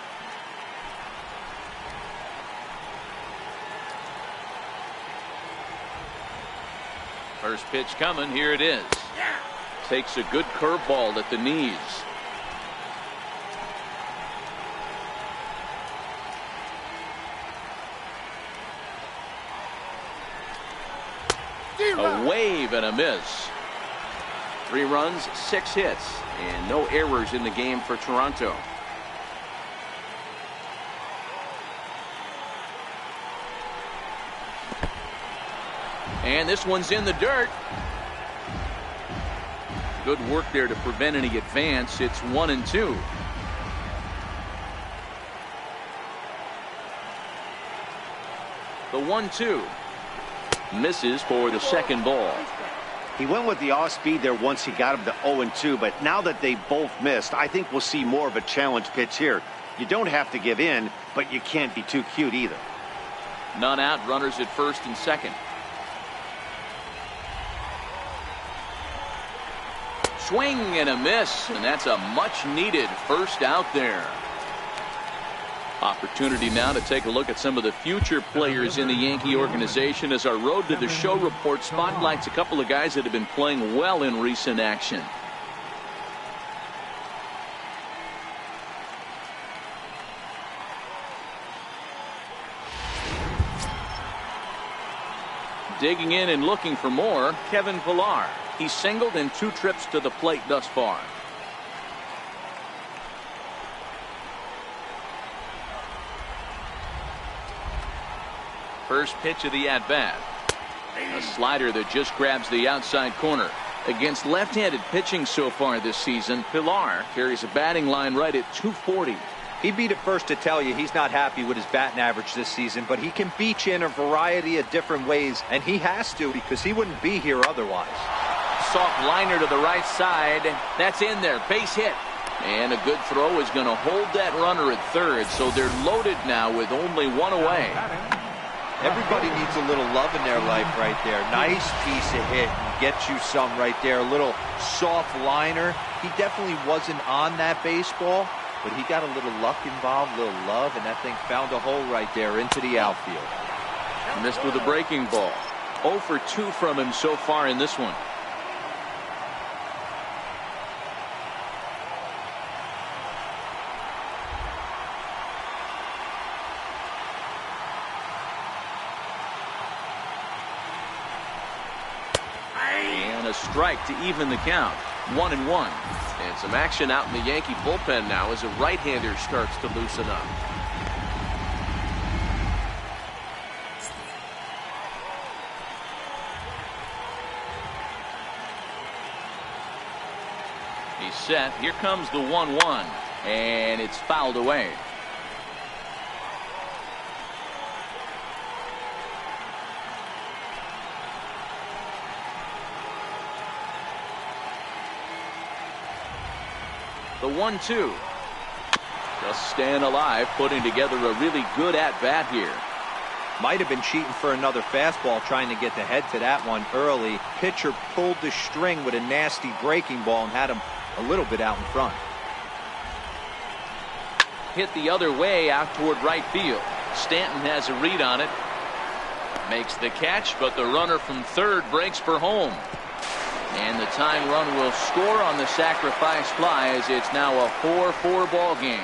First pitch coming, here it is. Takes a good curveball at the knees. A wave and a miss. 3 runs, 6 hits, and no errors in the game for Toronto. And this one's in the dirt. Good work there to prevent any advance. It's 1-2. The 1-2 misses for the second ball. He went with the off speed there once he got him to 0-2, but now that they both missed, I think we'll see more of a challenge pitch here. You don't have to give in, but you can't be too cute either. None out, runners at first and second. Swing and a miss, and that's a much needed first out there. Opportunity now to take a look at some of the future players in the Yankee organization as our Road to the Show report spotlights a couple of guys that have been playing well in recent action. Digging in and looking for more, Kevin Pillar. He's singled in 2 trips to the plate thus far. First pitch of the at-bat. A slider that just grabs the outside corner. Against left-handed pitching so far this season, Pillar carries a batting line right at .240. He'd be the first to tell you he's not happy with his batting average this season, but he can beat you in a variety of different ways, and he has to because he wouldn't be here otherwise. Soft liner to the right side. That's in there. Base hit. And a good throw is going to hold that runner at third, so they're loaded now with only 1 away. Everybody needs a little love in their life right there. Nice piece of hit. Gets you some right there. A little soft liner. He definitely wasn't on that baseball, but he got a little luck involved, a little love, and that thing found a hole right there into the outfield. Missed with a breaking ball. 0 for 2 from him so far in this one. A strike to even the count. 1-1. And some action out in the Yankee bullpen now as a right-hander starts to loosen up. He's set. Here comes the 1-1. And it's fouled away. The 1-2. Just staying alive, putting together a really good at-bat here. Might have been cheating for another fastball, trying to get the head to that one early. Pitcher pulled the string with a nasty breaking ball and had him a little bit out in front. Hit the other way out toward right field. Stanton has a read on it. Makes the catch, but the runner from third breaks for home. And the tying run will score on the sacrifice fly as it's now a 4-4 ball game.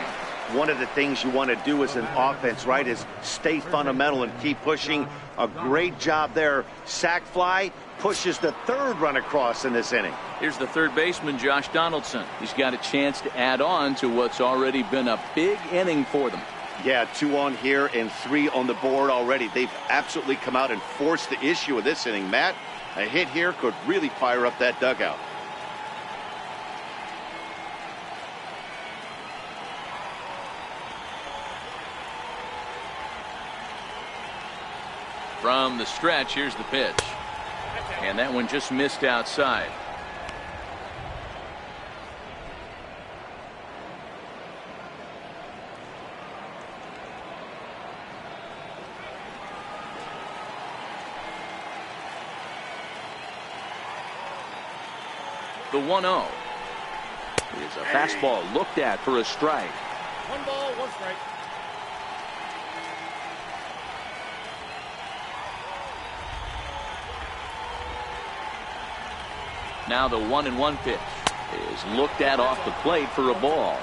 One of the things you want to do as an offense, right, is stay fundamental and keep pushing. A great job there. Sac fly pushes the third run across in this inning. Here's the third baseman, Josh Donaldson. He's got a chance to add on to what's already been a big inning for them. Yeah, 2 on here and 3 on the board already. They've absolutely come out and forced the issue of this inning. Matt, a hit here could really fire up that dugout. From the stretch, here's the pitch. And that one just missed outside. The 1-0 is a fastball looked at for a strike. 1 ball, 1 strike. Now the 1-1 pitch is looked at off the plate for a ball.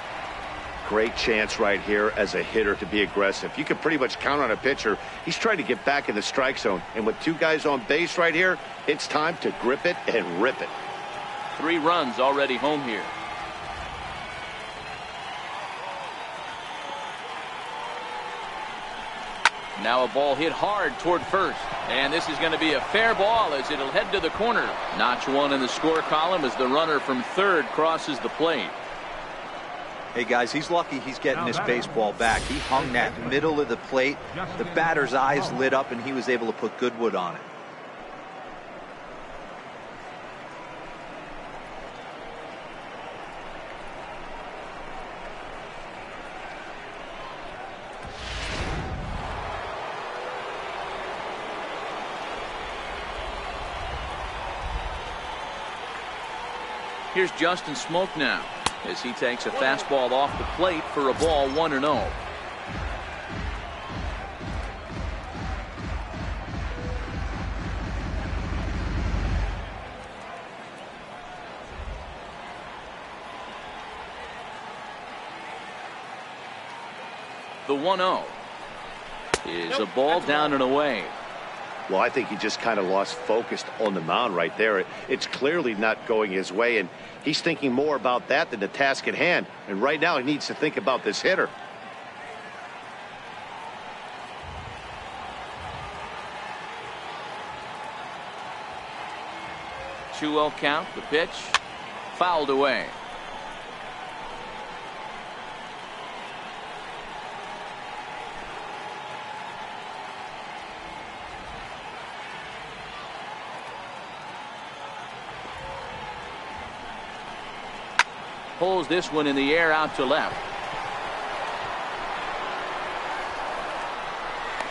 Great chance right here as a hitter to be aggressive. You can pretty much count on a pitcher. He's trying to get back in the strike zone. And with 2 guys on base right here, it's time to grip it and rip it. 3 runs already home here. Now a ball hit hard toward first. And this is going to be a fair ball as it'll head to the corner. Notch 1 in the score column as the runner from third crosses the plate. Hey guys, he's lucky he's getting this baseball back. He hung that middle of the plate. The batter's eyes lit up and he was able to put good wood on it. Here's Justin Smoke now as he takes a fastball off the plate for a ball. 1-0. The 1-0 is a ball down and away. Well, I think he just kind of lost focus on the mound right there. It's clearly not going his way, and he's thinking more about that than the task at hand. And right now he needs to think about this hitter. Two-0 count. The pitch fouled away. Pulls this one in the air out to left.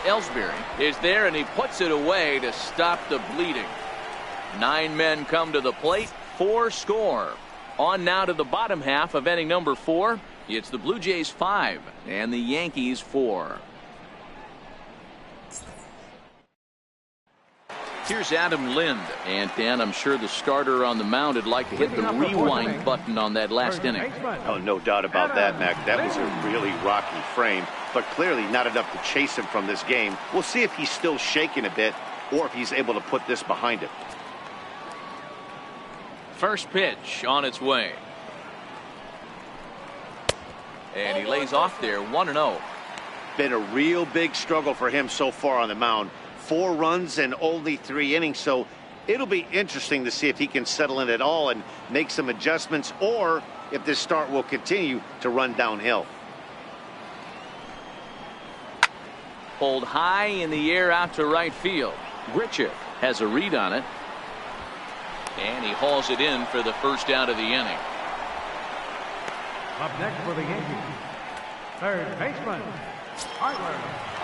Ellsbury is there and he puts it away to stop the bleeding. 9 men come to the plate, 4 score. On now to the bottom half of inning number 4. It's the Blue Jays 5 and the Yankees 4. Here's Adam Lind. And Dan, I'm sure the starter on the mound would like to hit the rewind button on that last inning. Oh, no doubt about that, Mac. That was a really rocky frame, but clearly not enough to chase him from this game. We'll see if he's still shaking a bit or if he's able to put this behind him. First pitch on its way. And he lays off there. 1-0. Been a real big struggle for him so far on the mound. 4 runs and only 3 innings, so it'll be interesting to see if he can settle in at all and make some adjustments, or if this start will continue to run downhill. Pulled high in the air out to right field. Grichuk has a read on it. And he hauls it in for the first out of the inning. Up next for the Yankees, third baseman, Tyler.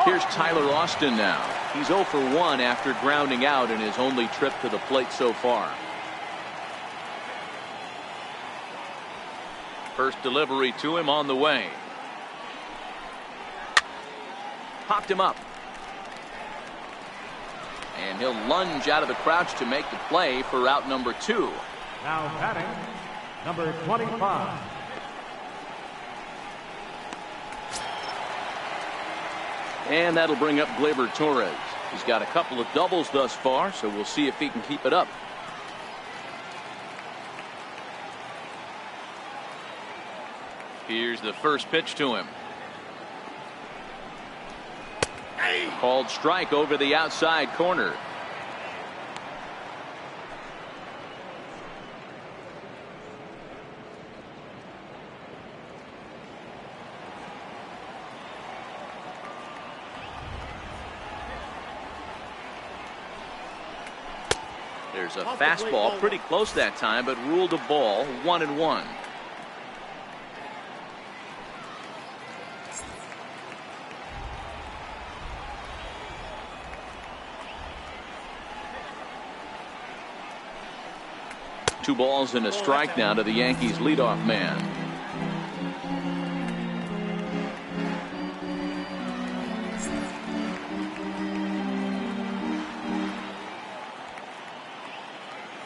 Here's Tyler Austin now. He's 0 for 1 after grounding out in his only trip to the plate so far. First delivery to him on the way. Popped him up. And he'll lunge out of the crouch to make the play for out number 2. Now batting, number 25. And that'll bring up Gleyber Torres. He's got a couple of doubles thus far, so we'll see if he can keep it up. Here's the first pitch to him. Called strike over the outside corner. There's a fastball pretty close that time, but ruled a ball. 1-1. Two balls and a strike now to the Yankees leadoff man.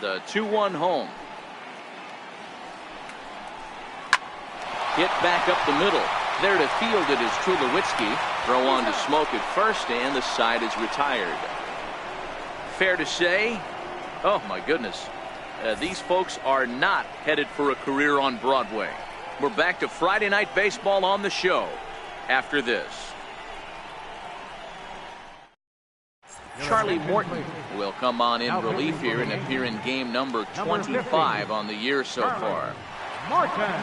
The 2-1 home. Hit back up the middle. There to field it is Tulowitzki. Throw on to Smoke at first, and the side is retired. Fair to say, oh my goodness, these folks are not headed for a career on Broadway. We're back to Friday Night Baseball on the show after this. Charlie Morton will come on in relief here and appear in game number 25 on the year so far. Morton.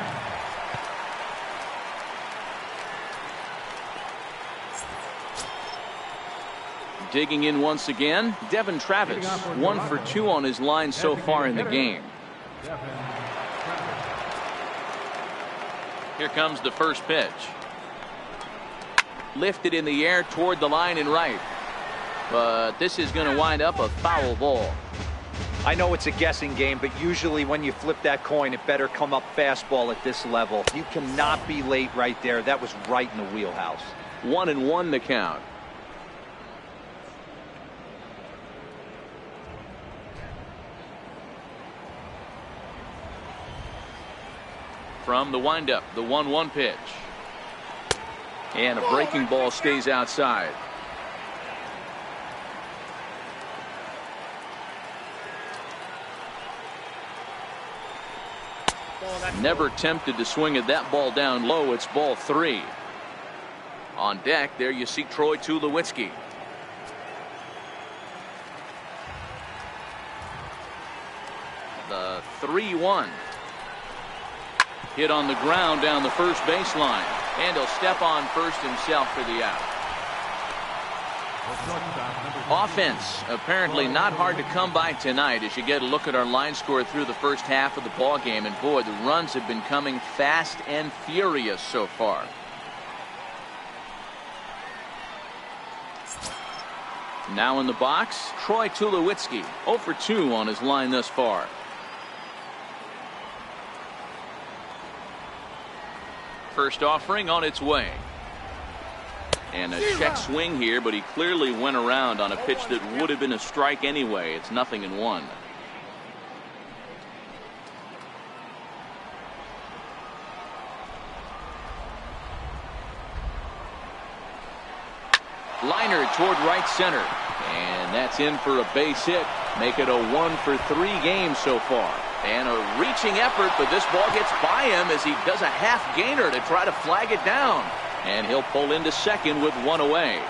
Digging in once again, Devin Travis, 1 for 2 on his line so far in the game. Here comes the first pitch. Lifted in the air toward the line and right. But this is going to wind up a foul ball. I know it's a guessing game, but usually when you flip that coin, it better come up fastball at this level. You cannot be late right there. That was right in the wheelhouse. 1-1 the count. From the windup, the 1-1 pitch. And a breaking ball stays outside. Never tempted to swing at that ball down low. It's ball 3. On deck, there you see Troy Tulowitzki. The 3-1. Hit on the ground down the first baseline. And he'll step on first himself for the out. Offense apparently not hard to come by tonight as you get a look at our line score through the first half of the ball game, and boy, the runs have been coming fast and furious so far. Now in the box, Troy Tulowitzki, 0 for 2 on his line thus far. First offering on its way. And a check swing here, but he clearly went around on a pitch that would have been a strike anyway. It's 0-1. Liner toward right center. And that's in for a base hit. Make it a 1 for 3 game so far. And a reaching effort, but this ball gets by him as he does a half gainer to try to flag it down. And he'll pull into second with 1 away.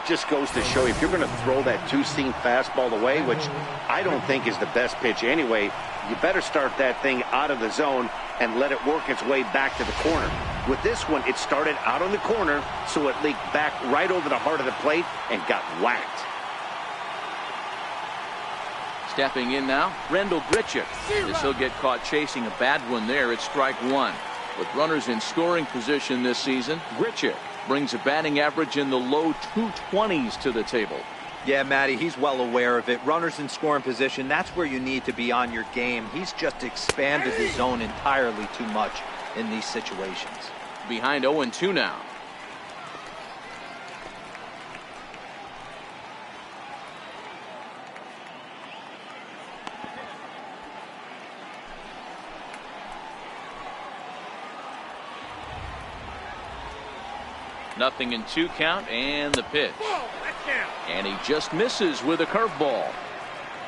Just goes to show you, if you're going to throw that two-seam fastball away, which I don't think is the best pitch anyway, you better start that thing out of the zone and let it work its way back to the corner. With this one, it started out on the corner, so it leaked back right over the heart of the plate and got whacked. Stepping in now, Rendell Grichuk. As he'll get caught chasing a bad one there, it's strike 1. With runners in scoring position this season, Grichuk brings a batting average in the low 220s to the table. Yeah, Matty, he's well aware of it. Runners in scoring position, that's where you need to be on your game. He's just expanded the zone entirely too much in these situations. Behind 0-2 now. Nothing in 2 count, and the pitch. And he just misses with a curveball.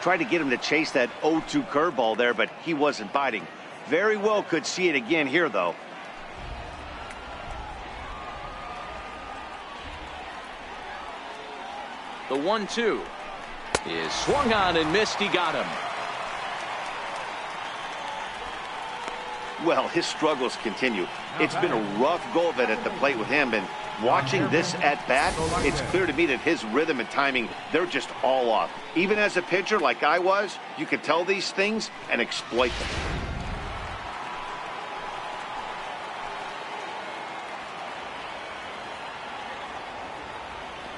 Tried to get him to chase that 0-2 curveball there, but he wasn't biting. Very well could see it again here, though. The 1-2 is swung on and missed. He got him. Well, his struggles continue. It's been a rough go of it at the plate with him, and watching this at bat, it's clear to me that his rhythm and timing, they're just all off. Even as a pitcher like I was, you can tell these things and exploit them.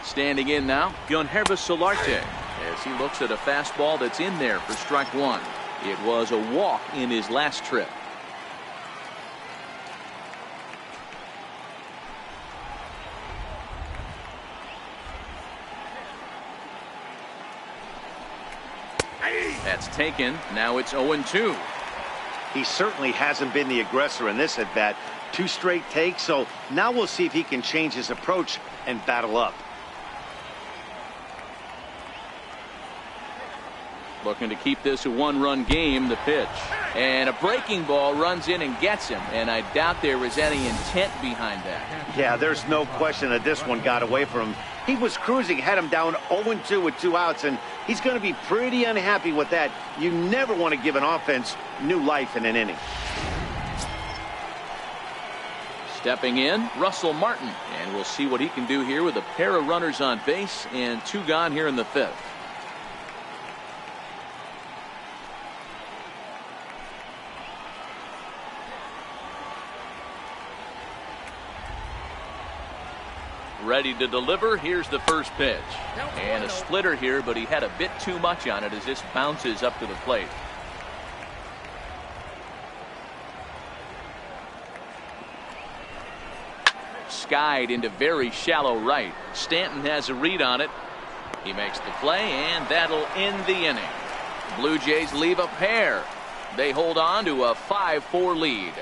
Standing in now, Guilherme Solarte, as he looks at a fastball that's in there for strike one. It was a walk in his last trip. That's taken. Now it's 0-2. He certainly hasn't been the aggressor in this at bat. 2 straight takes, so now we'll see if he can change his approach and battle up. Looking to keep this a 1-run game. The pitch. And a breaking ball runs in and gets him. And I doubt there was any intent behind that. Yeah, there's no question that this one got away from him. He was cruising, had him down 0-2 with 2 outs, and he's going to be pretty unhappy with that. You never want to give an offense new life in an inning. Stepping in, Russell Martin. And we'll see what he can do here with a pair of runners on base and 2 gone here in the 5th. Ready to deliver. Here's the first pitch. And a splitter here, but he had a bit too much on it as this bounces up to the plate. Skied into very shallow right. Stanton has a read on it. He makes the play, and that'll end the inning. Blue Jays leave a pair. They hold on to a 5-4 lead.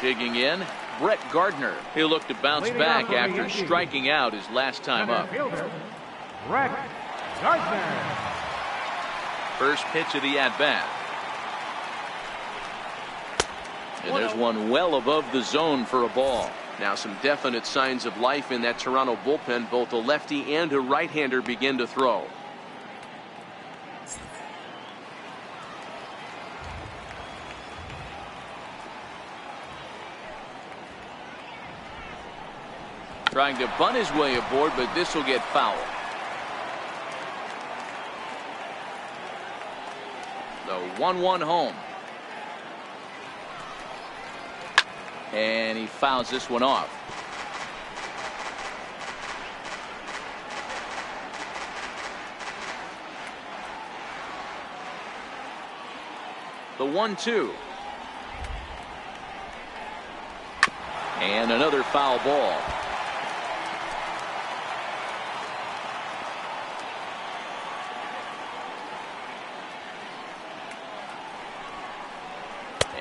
Digging in, Brett Gardner. He'll look to bounce back after striking out his last time up. Brett Gardner. First pitch of the at-bat. And there's one well above the zone for a ball. Now some definite signs of life in that Toronto bullpen. Both a lefty and a right-hander begin to throw. Trying to bunt his way aboard, but this will get foul. The 1-1 home. And he fouls this one off. The 1-2. And another foul ball.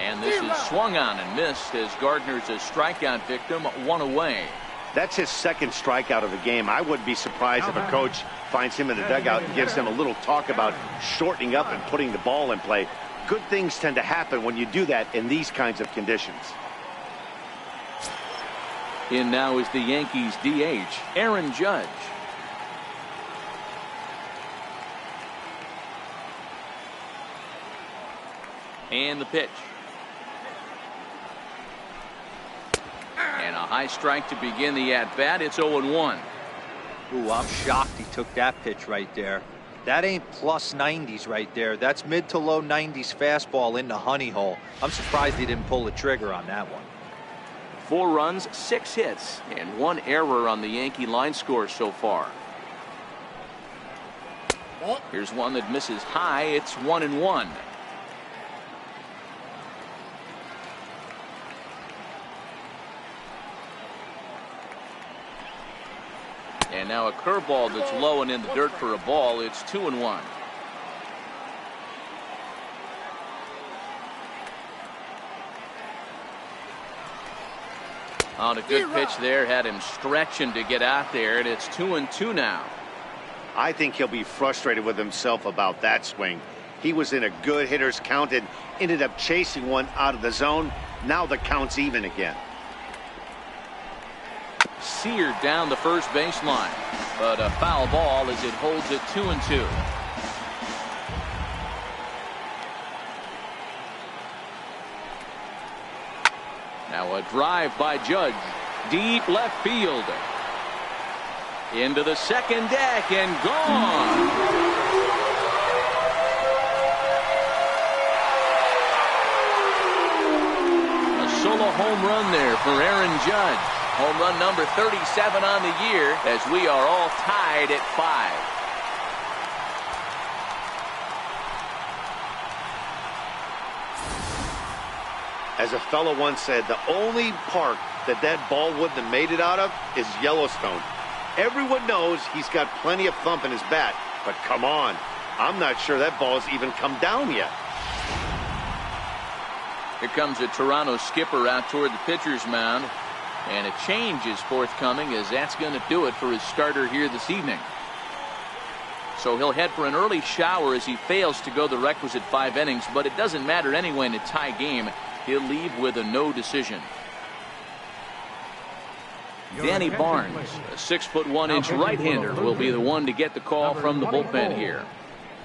And this is swung on and missed as Gardner's a strikeout victim, 1 away. That's his 2nd strikeout of the game. I wouldn't be surprised if a coach finds him in the dugout and gives him a little talk about shortening up and putting the ball in play. Good things tend to happen when you do that in these kinds of conditions. In now is the Yankees DH, Aaron Judge. And the pitch. And a high strike to begin the at-bat. It's 0-1. Ooh, I'm shocked he took that pitch right there. That ain't plus 90s right there. That's mid to low 90s fastball in the honey hole. I'm surprised he didn't pull the trigger on that one. 4 runs, 6 hits, and 1 error on the Yankee line score so far. Here's one that misses high. It's 1-1. And now a curveball that's low and in the dirt for a ball. It's 2-1. On a good pitch there, had him stretching to get out there, and it's 2-2 now. I think he'll be frustrated with himself about that swing. He was in a good hitter's count and ended up chasing one out of the zone. Now the count's even again. Seared down the first baseline, but a foul ball as it holds it 2-2. Now a drive by Judge, deep left field, into the second deck and gone. A solo home run there for Aaron Judge. Home run number 37 on the year, as we are all tied at 5. As a fellow once said, the only park that ball wouldn't have made it out of is Yellowstone. Everyone knows he's got plenty of thump in his bat, but come on, I'm not sure that ball's even come down yet. Here comes a Toronto skipper out toward the pitcher's mound. And a change is forthcoming, as that's going to do it for his starter here this evening. So he'll head for an early shower as he fails to go the requisite 5 innings, but it doesn't matter anyway in a tie game. He'll leave with a no decision. Danny Barnes, a 6'1" right-hander, will be the one to get the call from the bullpen here.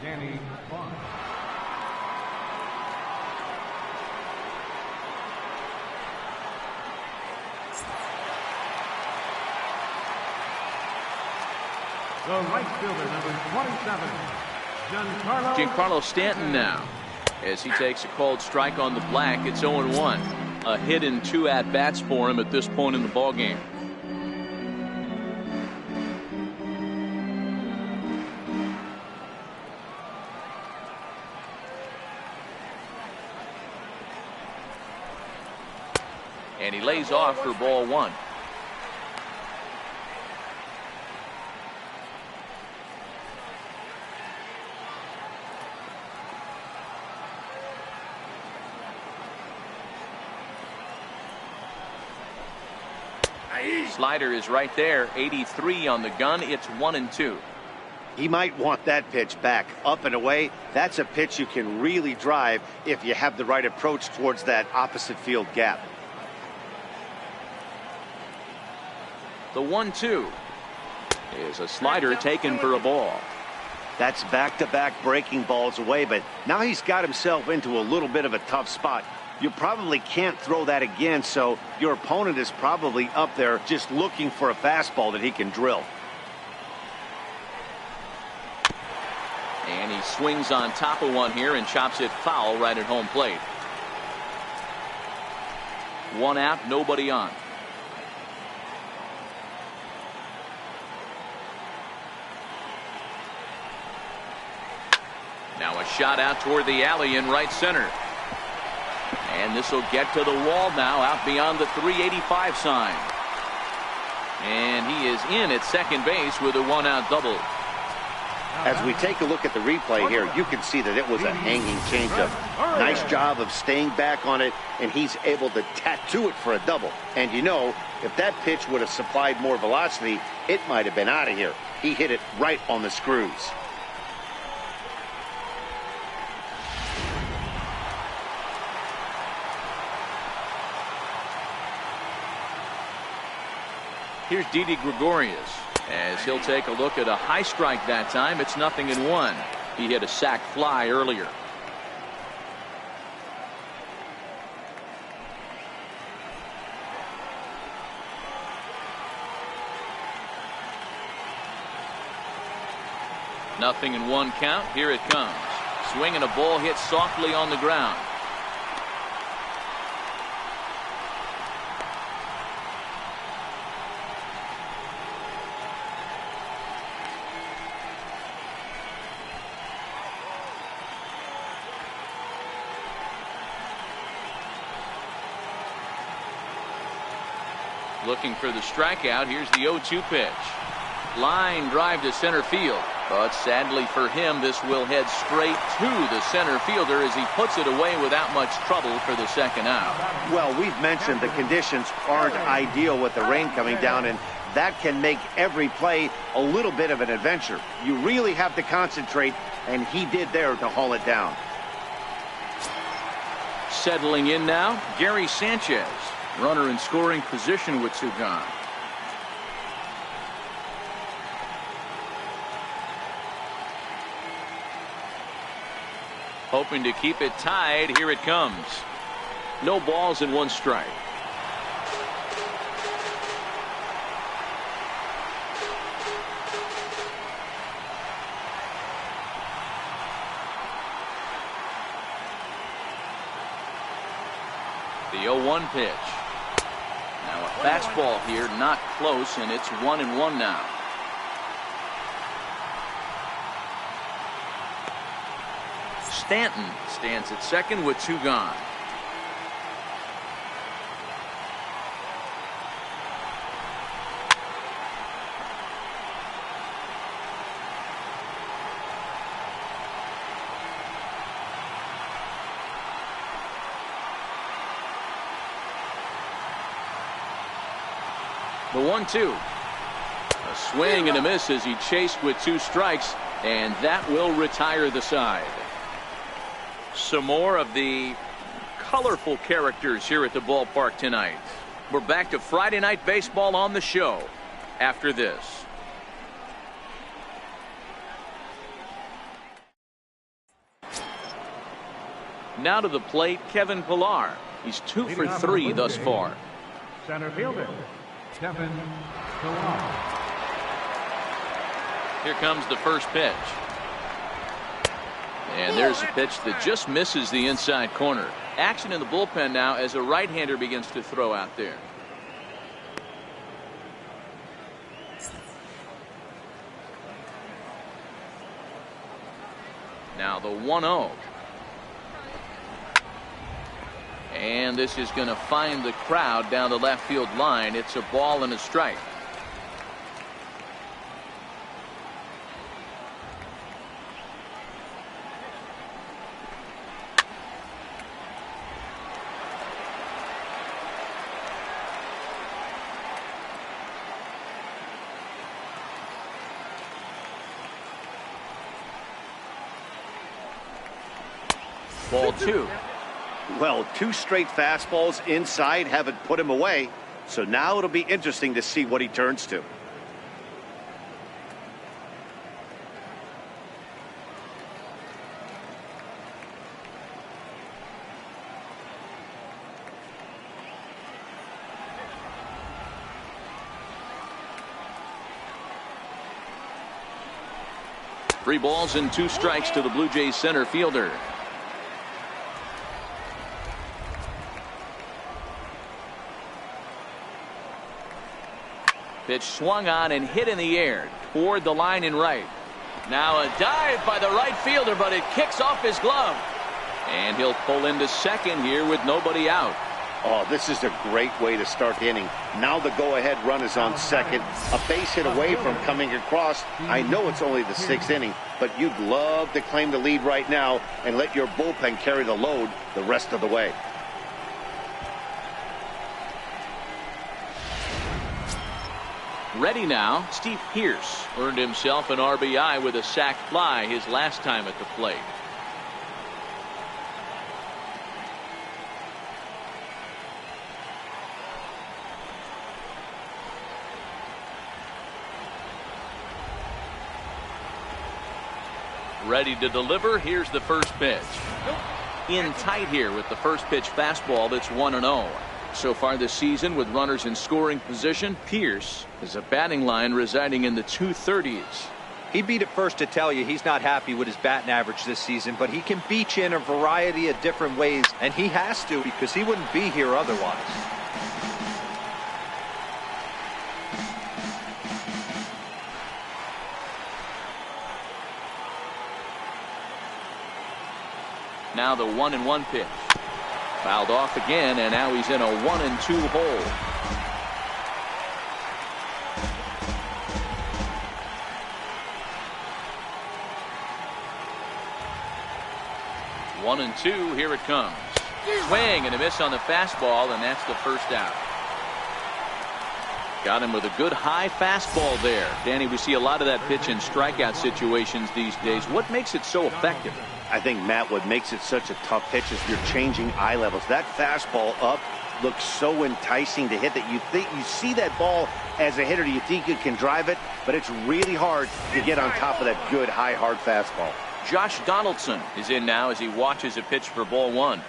Danny Barnes. The right fielder, number 27, Giancarlo Stanton now, as he takes a cold strike on the black. It's 0-1. A hit in 2 at-bats for him at this point in the ballgame. And he lays off for ball 1. Slider is right there, 83 on the gun. It's 1-2. He might want that pitch back, up and away. That's a pitch you can really drive if you have the right approach towards that opposite field gap. The 1-2 is a slider taken for a ball. That's back-to-back breaking balls away, but now he's got himself into a little bit of a tough spot. You probably can't throw that again, so your opponent is probably up there just looking for a fastball that he can drill. And he swings on top of one here and chops it foul right at home plate. 1 out, nobody on. Now a shot out toward the alley in right center. And this will get to the wall now, out beyond the 385 sign. And he is in at second base with a 1-out double. As we take a look at the replay here, you can see that it was a hanging changeup. Nice job of staying back on it, and he's able to tattoo it for a double. And you know, if that pitch would have supplied more velocity, it might have been out of here. He hit it right on the screws. Here's Didi Gregorius, as he'll take a look at a high strike that time. It's 0-1. He hit a sac fly earlier. Nothing in 1 count. Here it comes. Swing and a ball hit softly on the ground. Looking for the strikeout. Here's the 0-2 pitch. Line drive to center field. But sadly for him, this will head straight to the center fielder as he puts it away without much trouble for the second out. Well, we've mentioned the conditions aren't ideal with the rain coming down, and that can make every play a little bit of an adventure. You really have to concentrate, and he did there to haul it down. Settling in now, Gary Sanchez. Runner in scoring position with two gone. Hoping to keep it tied. Here it comes. No balls and one strike. The 0-1 pitch. Now a fastball here, not close, and it's 1-1 now. Stanton stands at second with two gone. The 1-2. A swing and a miss as he chased with two strikes, and that will retire the side. Some more of the colorful characters here at the ballpark tonight. We're back to Friday Night Baseball on the show after this. Now to the plate, Kevin Pillar. He's 2 for 3 thus far. Center fielder, Kevin Pillar. Here comes the first pitch. And there's a pitch that just misses the inside corner. Action in the bullpen now as a right-hander begins to throw out there. Now the 1-0. And this is going to find the crowd down the left field line. It's a ball and a strike. Ball 2. Well, 2 straight fastballs inside haven't put him away. So now it'll be interesting to see what he turns to. Three balls and 2 strikes to the Blue Jays center fielder. Pitch swung on and hit in the air toward the line and right. Now a dive by the right fielder, but it kicks off his glove. And he'll pull into second here with nobody out. Oh, this is a great way to start the inning. Now the go-ahead run is on second. A base hit away from coming across. I know it's only the 6th inning, but you'd love to claim the lead right now and let your bullpen carry the load the rest of the way. Ready now, Steve Pearce earned himself an RBI with a sac fly his last time at the plate. Ready to deliver. Here's the first pitch. In tight here with the first pitch fastball. That's 1-0. So far this season, with runners in scoring position, Pearce has a batting line residing in the 230s. He'd be the first to tell you he's not happy with his batting average this season, but he can beat you in a variety of different ways, and he has to because he wouldn't be here otherwise. Now the 1-1 pitch. Fouled off again, and now he's in a 1-2 hole. One and two, here it comes. Swing and a miss on the fastball, and that's the first out. Got him with a good high fastball there. Danny, we see a lot of that pitch in strikeout situations these days. What makes it so effective? I think, Matt, what makes it such a tough pitch is you're changing eye levels. That fastball up looks so enticing to hit that you think you see that ball as a hitter, you think you can drive it, but it's really hard to get on top of that good high hard fastball. Josh Donaldson is in now as he watches a pitch for ball one.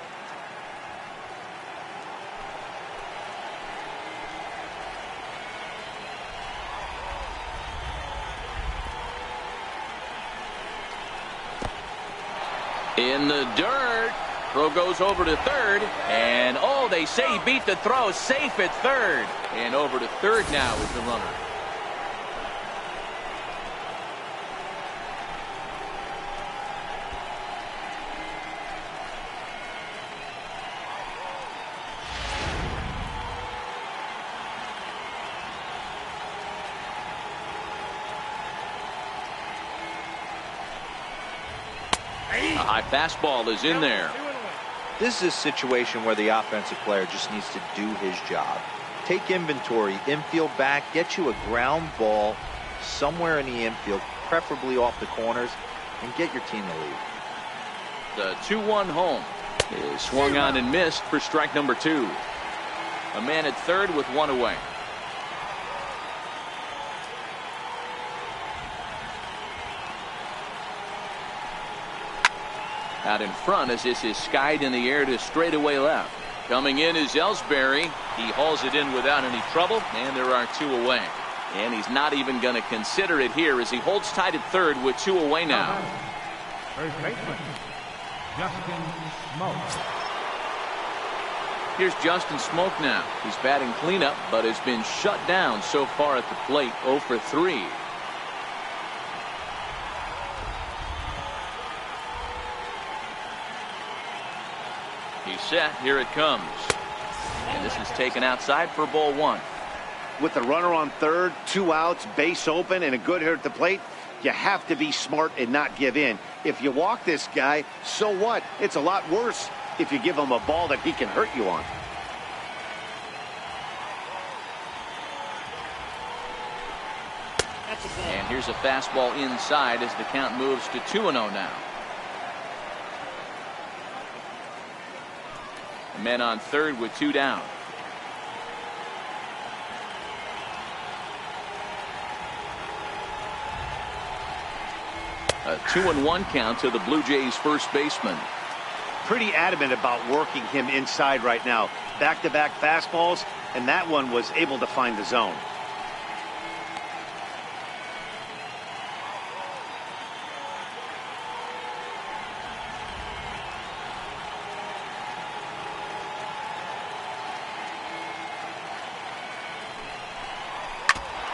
In the dirt. Throw goes over to third. And, oh, they say he beat the throw. Safe at third. And over to third now is the runner. A high fastball is in there. This is a situation where the offensive player just needs to do his job. Take inventory, infield back, get you a ground ball somewhere in the infield, preferably off the corners, and get your team the lead. The 2-1 home is swung on and missed for strike number 2. A man at third with one away. Out in front as this is skied in the air to straightaway left. Coming in is Ellsbury. He hauls it in without any trouble, and there are 2 away. And he's not even going to consider it here as he holds tight at third with 2 away now. First baseman, Justin Smoke. Here's Justin Smoke now. He's batting cleanup, but has been shut down so far at the plate. 0 for 3. He's set. Here it comes. And this is taken outside for ball 1. With the runner on third, 2 outs, base open, and a good hitter at the plate, you have to be smart and not give in. If you walk this guy, so what? It's a lot worse if you give him a ball that he can hurt you on. And here's a fastball inside as the count moves to 2-0 now. Men on third with 2 down. A 2-1 count to the Blue Jays first baseman. Pretty adamant about working him inside right now. Back-to-back fastballs, and that one was able to find the zone.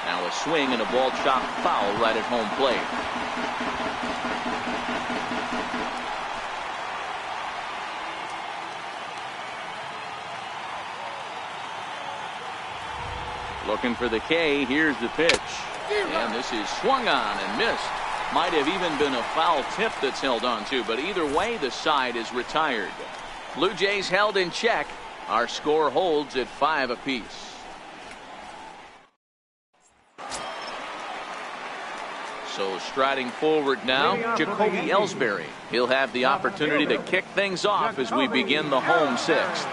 Now a swing and a ball chopped foul right at home plate. Looking for the K. Here's the pitch. And this is swung on and missed. Might have even been a foul tip that's held on to, but either way the side is retired. Blue Jays held in check. Our score holds at 5 apiece. So striding forward now, Jacoby Ellsbury. He'll have the opportunity to kick things off as we begin the home 6th.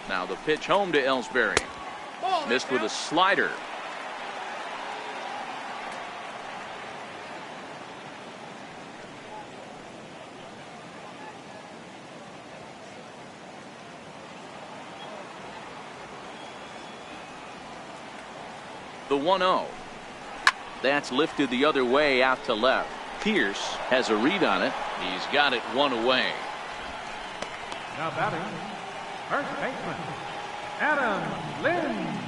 Now the pitch home to Ellsbury. Missed with a slider. The 1-0. That's lifted the other way out to left. Pierce has a read on it. He's got it 1 away. Now batting, first baseman, Adam Lind.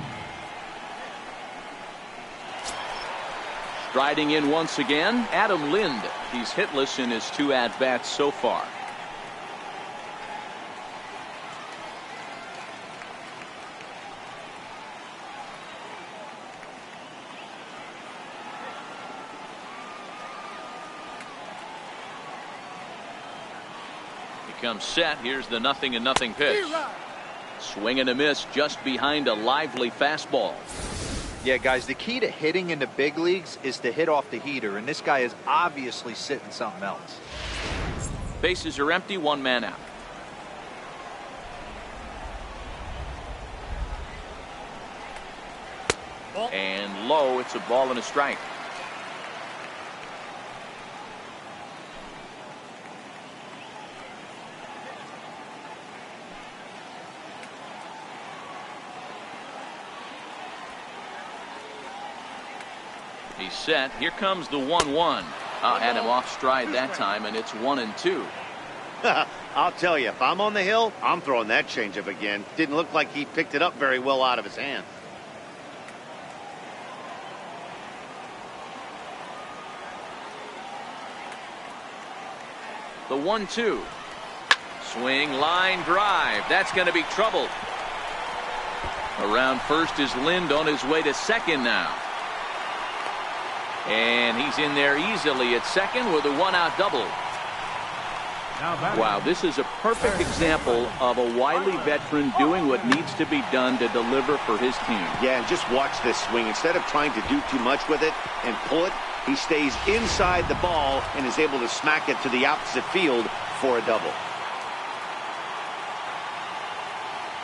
Striding in once again, Adam Lind. He's hitless in his 2 at-bats so far. comes set. Here's the 0-0 pitch. Swing and a miss just behind a lively fastball. Yeah, guys, the key to hitting in the big leagues is to hit off the heater, and this guy is obviously sitting something else. Bases are empty, one man out. And low, it's a ball and a strike. He's set. Here comes the 1-1. Had him off stride that time, and it's 1-2. I'll tell you, if I'm on the hill, I'm throwing that changeup again. Didn't look like he picked it up very well out of his hand. The 1-2. Swing, line, drive. That's going to be trouble. Around first is Lind on his way to second now. And he's in there easily at second with a one-out double. Wow, this is a perfect example of a wily veteran doing what needs to be done to deliver for his team. Yeah, and just watch this swing. Instead of trying to do too much with it and pull it, he stays inside the ball and is able to smack it to the opposite field for a double.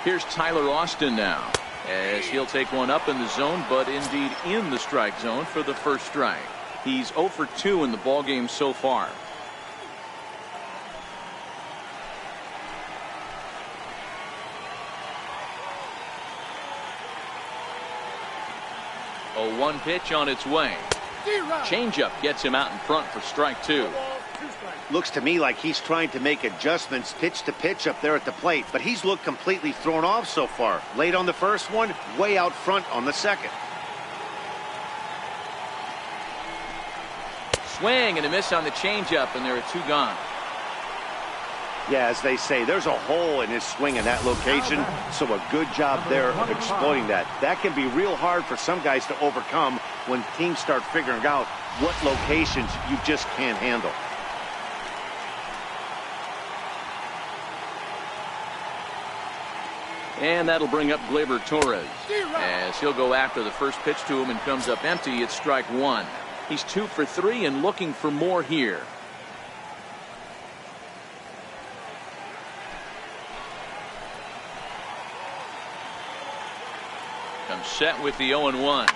Here's Tyler Austin now, as he'll take one up in the zone, but indeed in the strike zone for the first strike. He's 0 for 2 in the ballgame so far. A 1 pitch on its way. Changeup gets him out in front for strike 2. Looks to me like he's trying to make adjustments pitch to pitch up there at the plate, but he's looked completely thrown off so far. Late on the first one, way out front on the second. Swing and a miss on the changeup, and there are 2 gone. Yeah, as they say, there's a hole in his swing in that location, so a good job there of exploiting that. That can be real hard for some guys to overcome when teams start figuring out what locations you just can't handle. And that'll bring up Gleyber Torres, as he'll go after the first pitch to him and comes up empty. It's strike 1. He's 2 for 3 and looking for more here. Comes set with the 0-1.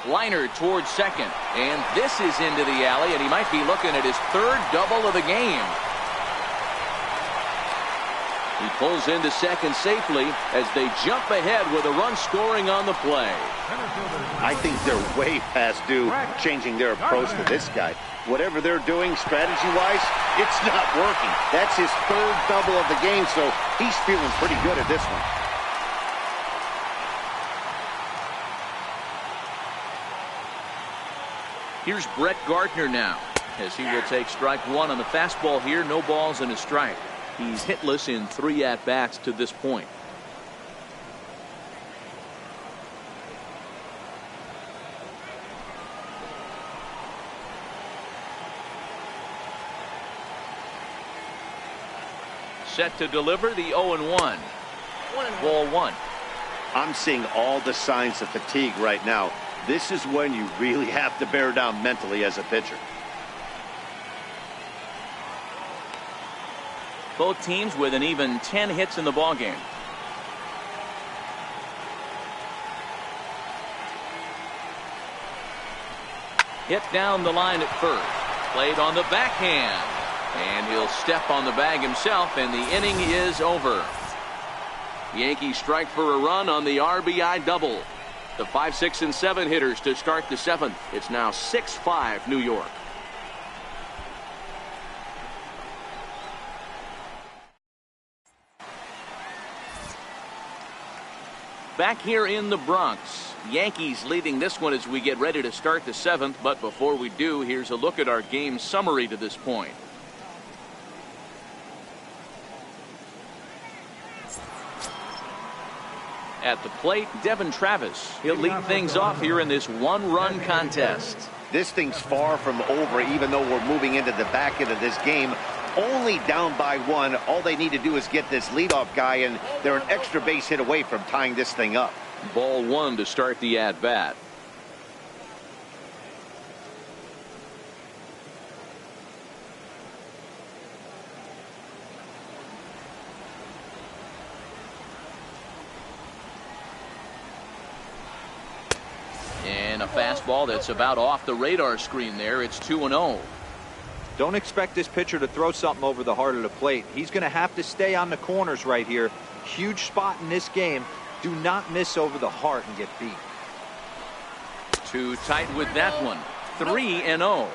Liner towards second, and this is into the alley, and he might be looking at his 3rd double of the game. He pulls into second safely as they jump ahead with a run scoring on the play. I think they're way past due changing their approach to this guy. Whatever they're doing strategy-wise, it's not working. That's his 3rd double of the game, so he's feeling pretty good at this one. Here's Brett Gardner now, as he will take strike 1 on the fastball here. No balls and a strike. He's hitless in 3 at-bats to this point. Set to deliver the 0-1. Ball 1. I'm seeing all the signs of fatigue right now. This is when you really have to bear down mentally as a pitcher. Both teams with an even 10 hits in the ballgame. Hit down the line at first. Played on the backhand. And he'll step on the bag himself, and the inning is over. Yankees strike for a run on the RBI double. The 5, 6, and 7 hitters to start the 7th. It's now 6-5 New York. Back here in the Bronx, Yankees leading this one as we get ready to start the 7th. But before we do, here's a look at our game summary to this point. At the plate, Devin Travis. He'll lead things off here in this 1-run contest. This thing's far from over, even though we're moving into the back end of this game. only down by 1. All they need to do is get this leadoff guy, and they're an extra base hit away from tying this thing up. Ball 1 to start the at-bat. And a fastball that's about off the radar screen there. It's 2-0. Don't expect this pitcher to throw something over the heart of the plate. He's going to have to stay on the corners right here. Huge spot in this game. Do not miss over the heart and get beat. Too tight with that one. 3-0.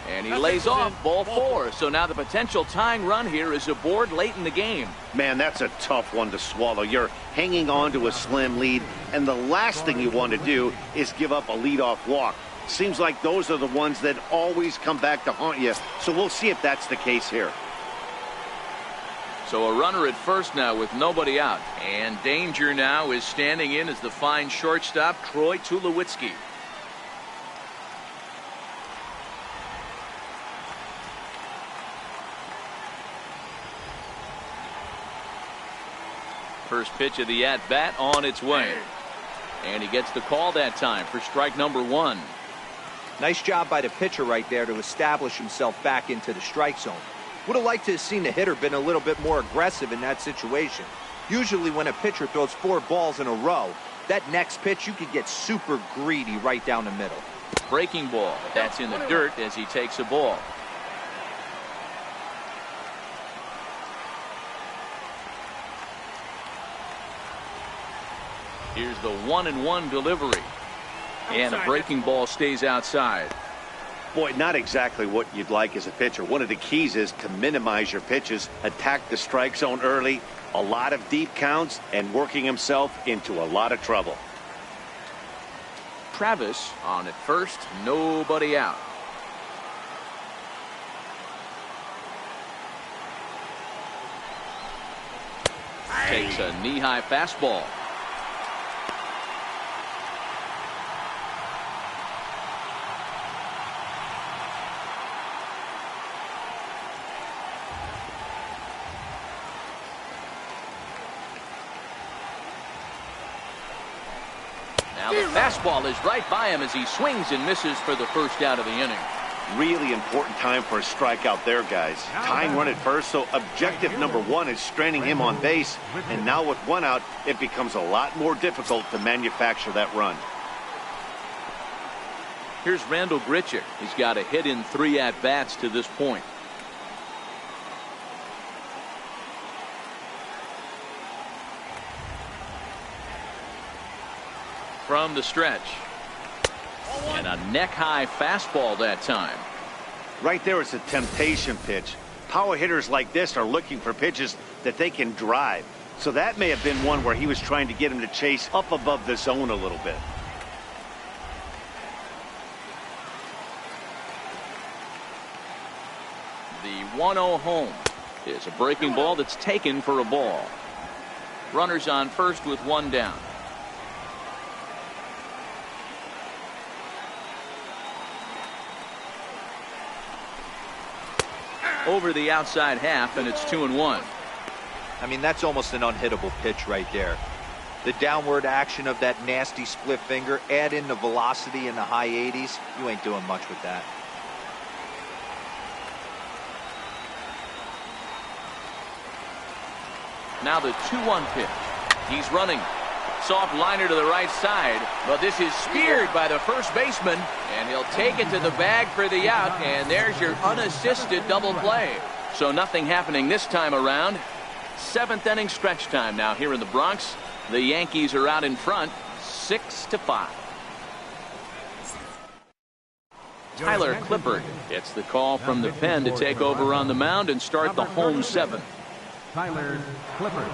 And he lays off ball 4. So now the potential tying run here is aboard late in the game. Man, that's a tough one to swallow. You're hanging on to a slim lead, and the last thing you want to do is give up a leadoff walk. Seems like those are the ones that always come back to haunt you. So we'll see if that's the case here. So a runner at first now with nobody out. And danger now is standing in as the fine shortstop, Troy Tulowitzki. First pitch of the at-bat on its way. And he gets the call that time for strike number 1. Nice job by the pitcher right there to establish himself back into the strike zone. Would have liked to have seen the hitter been a little bit more aggressive in that situation. Usually when a pitcher throws 4 balls in a row, that next pitch you could get super greedy right down the middle. Breaking ball. That's in the dirt as he takes a ball. Here's the 1-1 delivery. And a breaking ball stays outside. Boy, not exactly what you'd like as a pitcher. One of the keys is to minimize your pitches, attack the strike zone early, a lot of deep counts, and working himself into a lot of trouble. Travis on at first, nobody out. Takes a knee-high fastball. Now the fastball is right by him as he swings and misses for the first out of the inning. Really important time for a strikeout there, guys. Tying run at first, so objective number 1 is straining him on base. And now with 1 out, it becomes a lot more difficult to manufacture that run. Here's Randall Grichuk. He's got a hit in 3 at-bats to this point. From the stretch. And a neck-high fastball that time. Right there is a temptation pitch. Power hitters like this are looking for pitches that they can drive. So that may have been one where he was trying to get him to chase up above the zone a little bit. The 1-0 home is a breaking ball that's taken for a ball. Runners on first with 1 down. Over the outside half, and it's 2-1. I mean, that's almost an unhittable pitch right there. The downward action of that nasty split finger, add in the velocity in the high 80s, you ain't doing much with that. Now the 2-1 pitch. He's running. Soft liner to the right side, but this is speared by the first baseman, and he'll take it to the bag for the out, and there's your unassisted double play. So nothing happening this time around. 7th inning stretch time now here in the Bronx. The Yankees are out in front, 6-5. Tyler Clippard gets the call from the pen to take over on the mound and start the home 7th. Tyler Clippard.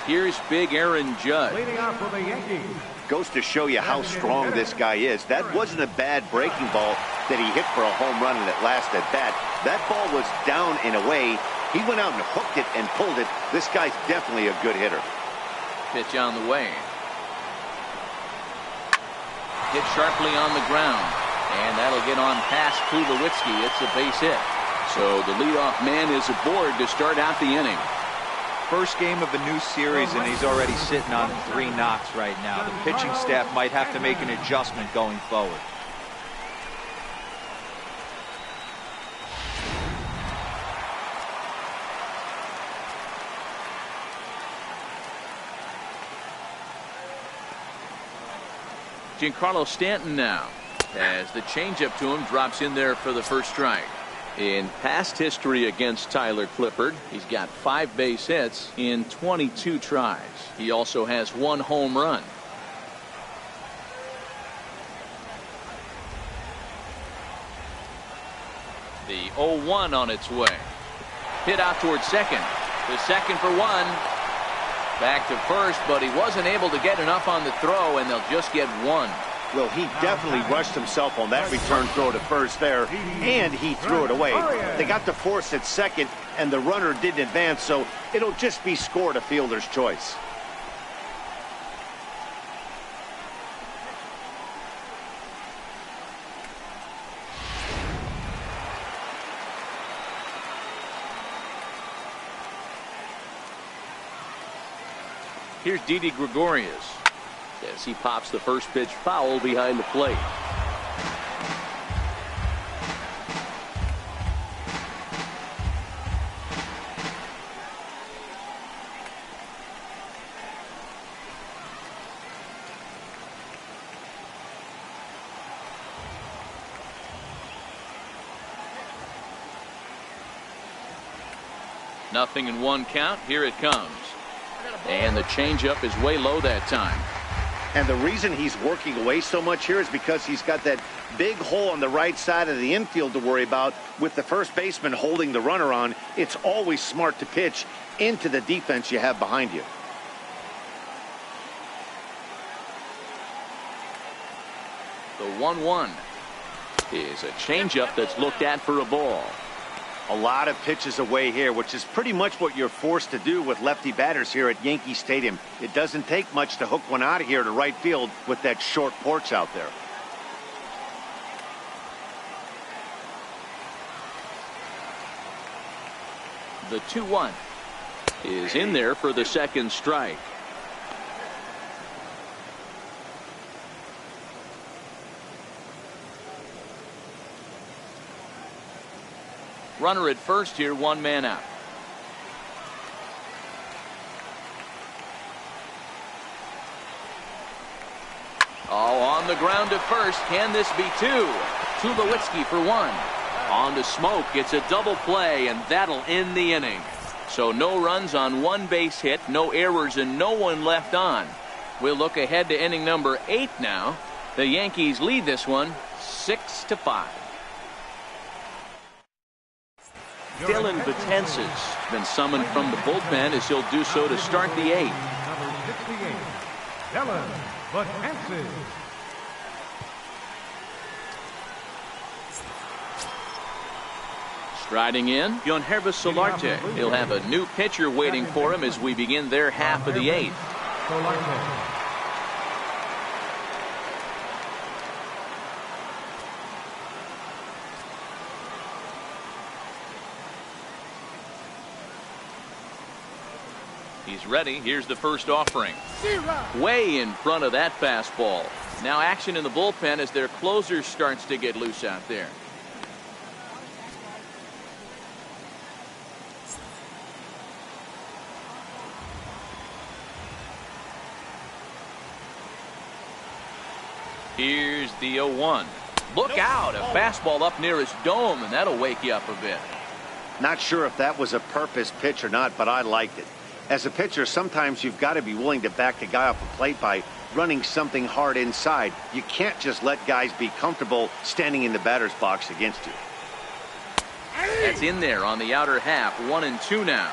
Here's big Aaron Judge. Leading off for the Yankees. Goes to show you how strong this guy is. That wasn't a bad breaking ball that he hit for a home run in that last at bat. That ball was down and away. He went out and hooked it and pulled it. This guy's definitely a good hitter. Pitch on the way. Hit sharply on the ground. And that'll get on past Tulowitzki. It's a base hit. So the leadoff man is aboard to start out the inning. First game of a new series, and he's already sitting on 3 knocks right now. The pitching staff might have to make an adjustment going forward. Giancarlo Stanton now, as the changeup to him drops in there for the first strike. In past history against Tyler Clippard, he's got 5 base hits in 22 tries. He also has 1 home run. The 0-1 on its way. Hit out towards second. The second for 1. Back to first, but he wasn't able to get enough on the throw, and they'll just get 1. Well, he definitely rushed himself on that return throw to first there, and he threw it away. They got the force at second, and the runner didn't advance, so it'll just be scored a fielder's choice. Here's Didi Gregorius as he pops the first pitch foul behind the plate. Nothing in 1 count. Here it comes. And the changeup is way low that time. And the reason he's working away so much here is because he's got that big hole on the right side of the infield to worry about with the first baseman holding the runner on. It's always smart to pitch into the defense you have behind you. The 1-1 is a changeup that's looked at for a ball. A lot of pitches away here, which is pretty much what you're forced to do with lefty batters here at Yankee Stadium. It doesn't take much to hook one out of here to right field with that short porch out there. The 2-1 is in there for the second strike. Runner at first here, 1 man out. Oh, on the ground to first. Can this be 2? Tulowitzki for 1. On to Smoke. It's a double play, and that'll end the inning. So no runs on 1 base hit, no errors, and no one left on. We'll look ahead to inning number 8 now. The Yankees lead this one 6-5. Dylan Betances been summoned from the bullpen as he'll do so to start the 8th. Number 68, Dylan Betances. Striding in, Yonhervis Solarte. He'll have a new pitcher waiting for him as we begin their half of the 8th. Solarte. He's ready. Here's the first offering. Way in front of that fastball. Now action in the bullpen as their closer starts to get loose out there. Here's the 0-1. Look out. A fastball up near his dome, and that'll wake you up a bit. Not sure if that was a purpose pitch or not, but I liked it. As a pitcher, sometimes you've got to be willing to back the guy off the plate by running something hard inside. You can't just let guys be comfortable standing in the batter's box against you. That's in there on the outer half. 1-2 now.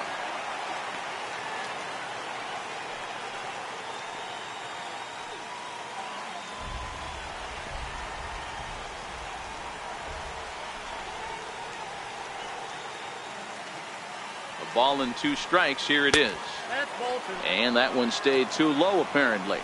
A ball and 2 strikes. Here it is. That's Bolton. And that one stayed too low, apparently.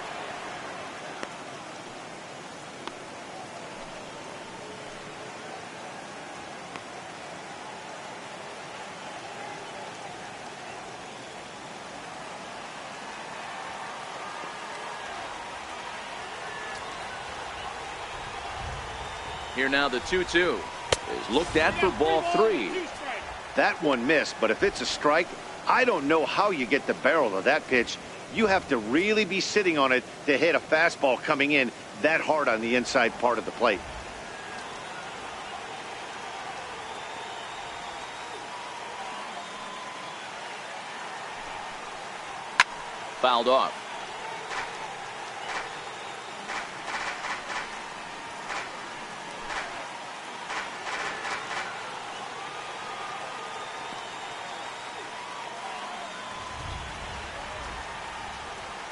Here now the 2-2 is looked at for ball 3. That one missed, but if it's a strike, I don't know how you get the barrel of that pitch. You have to really be sitting on it to hit a fastball coming in that hard on the inside part of the plate. Fouled off.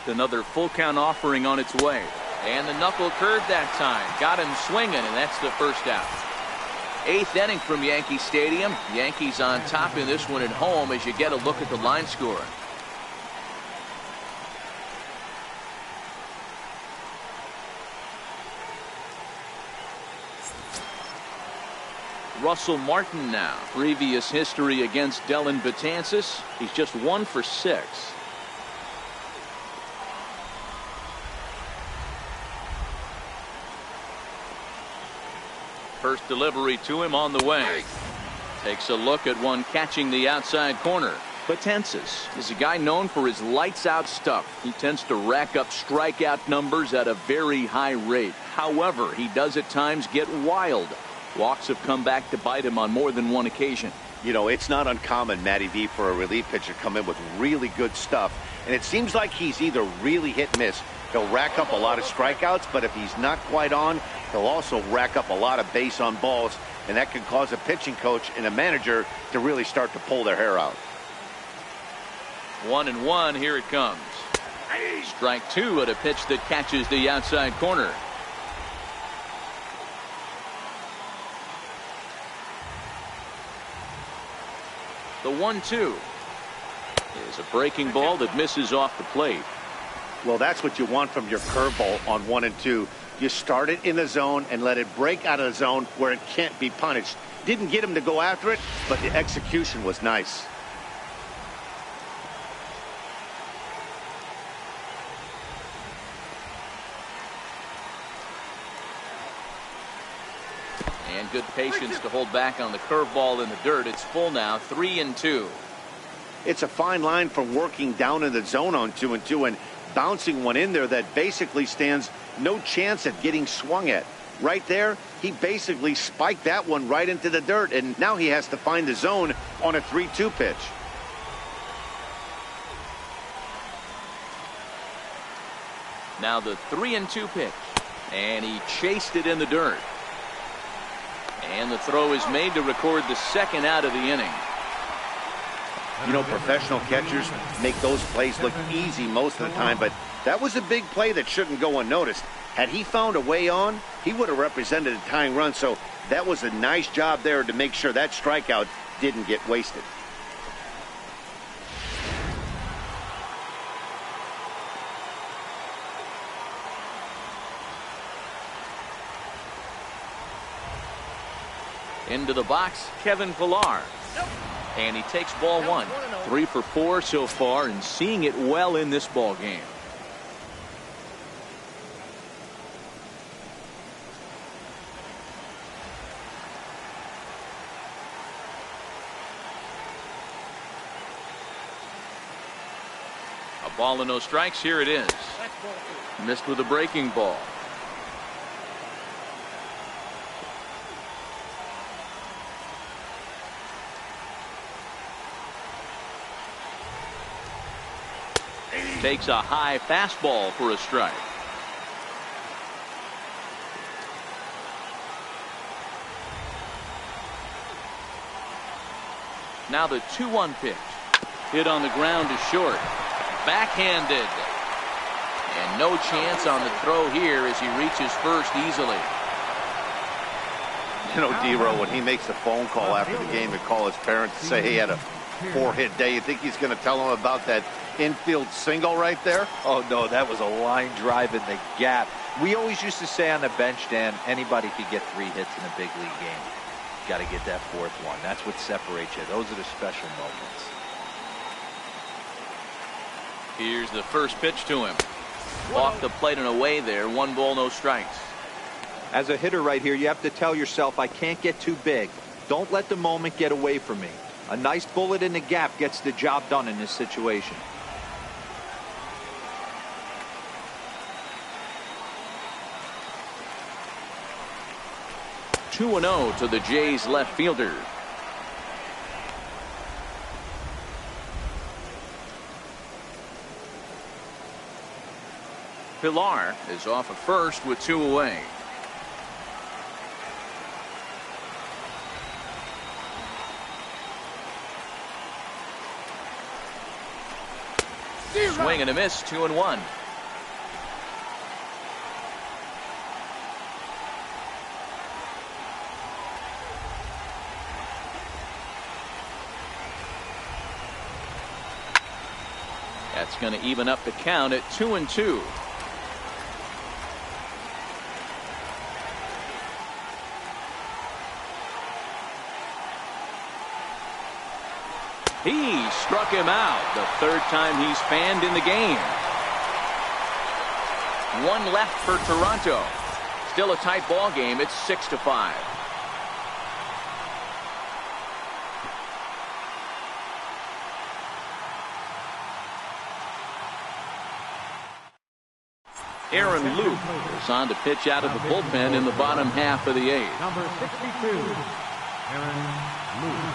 Another full count offering on its way. And the knuckle curve that time. Got him swinging, and that's the first out. 8th inning from Yankee Stadium. Yankees on top in this one at home as you get a look at the line score. Russell Martin now. Previous history against Dellin Betances. He's just 1 for 6. First delivery to him on the way. Takes a look at one catching the outside corner. Betances is a guy known for his lights-out stuff. He tends to rack up strikeout numbers at a very high rate. However, he does at times get wild. Walks have come back to bite him on more than one occasion. You know, it's not uncommon, Matty V, for a relief pitcher to come in with really good stuff. And it seems like he's either really hit and miss. He'll rack up a lot of strikeouts, but if he's not quite on, he'll also rack up a lot of base on balls, and that can cause a pitching coach and a manager to really start to pull their hair out. 1-1, here it comes. Strike 2 at a pitch that catches the outside corner. The 1-2 is a breaking ball that misses off the plate. Well, that's what you want from your curveball on 1 and 2. You start it in the zone and let it break out of the zone where it can't be punished. Didn't get him to go after it, but the execution was nice. And good patience to hold back on the curveball in the dirt. It's full now, 3-2. It's a fine line from working down in the zone on 2 and 2 and bouncing one in there that basically stands no chance at getting swung at. Right there, he basically spiked that one right into the dirt, and now he has to find the zone on a 3-2 pitch. Now the 3-2 pitch, and he chased it in the dirt. And the throw is made to record the second out of the inning. You know, professional catchers make those plays look easy most of the time, but that was a big play that shouldn't go unnoticed. Had he found a way on, he would have represented a tying run, so that was a nice job there to make sure that strikeout didn't get wasted. Into the box, Kevin Pillar. And he takes ball 1. 3 for 4 so far, and seeing it well in this ball game. A ball and no strikes. Here it is. Missed with a breaking ball. Takes a high fastball for a strike. Now the 2-1 pitch. Hit on the ground to short. Backhanded. And no chance on the throw here as he reaches first easily. You know, D-Row, when he makes a phone call after the game to call his parents to say he had a 4-hit day. You think he's going to tell him about that infield single right there? Oh, no, that was a line drive in the gap. We always used to say on the bench, Dan, anybody could get 3 hits in a big league game. Got to get that 4th one. That's what separates you. Those are the special moments. Here's the first pitch to him. Off the plate and away there. 1 ball, no strikes. As a hitter right here, you have to tell yourself, I can't get too big. Don't let the moment get away from me. A nice bullet in the gap gets the job done in this situation. 2-0 to the Jays left fielder. Pilar is off at first with 2 away. Swing and a miss, 2-1. That's going to even up the count at 2-2. He struck him out, the 3rd time he's fanned in the game. 1 left for Toronto. Still a tight ball game. It's 6-5. Aaron Luke is on to pitch out of the bullpen in the bottom half of the 8th. Number 62, Aaron Luke.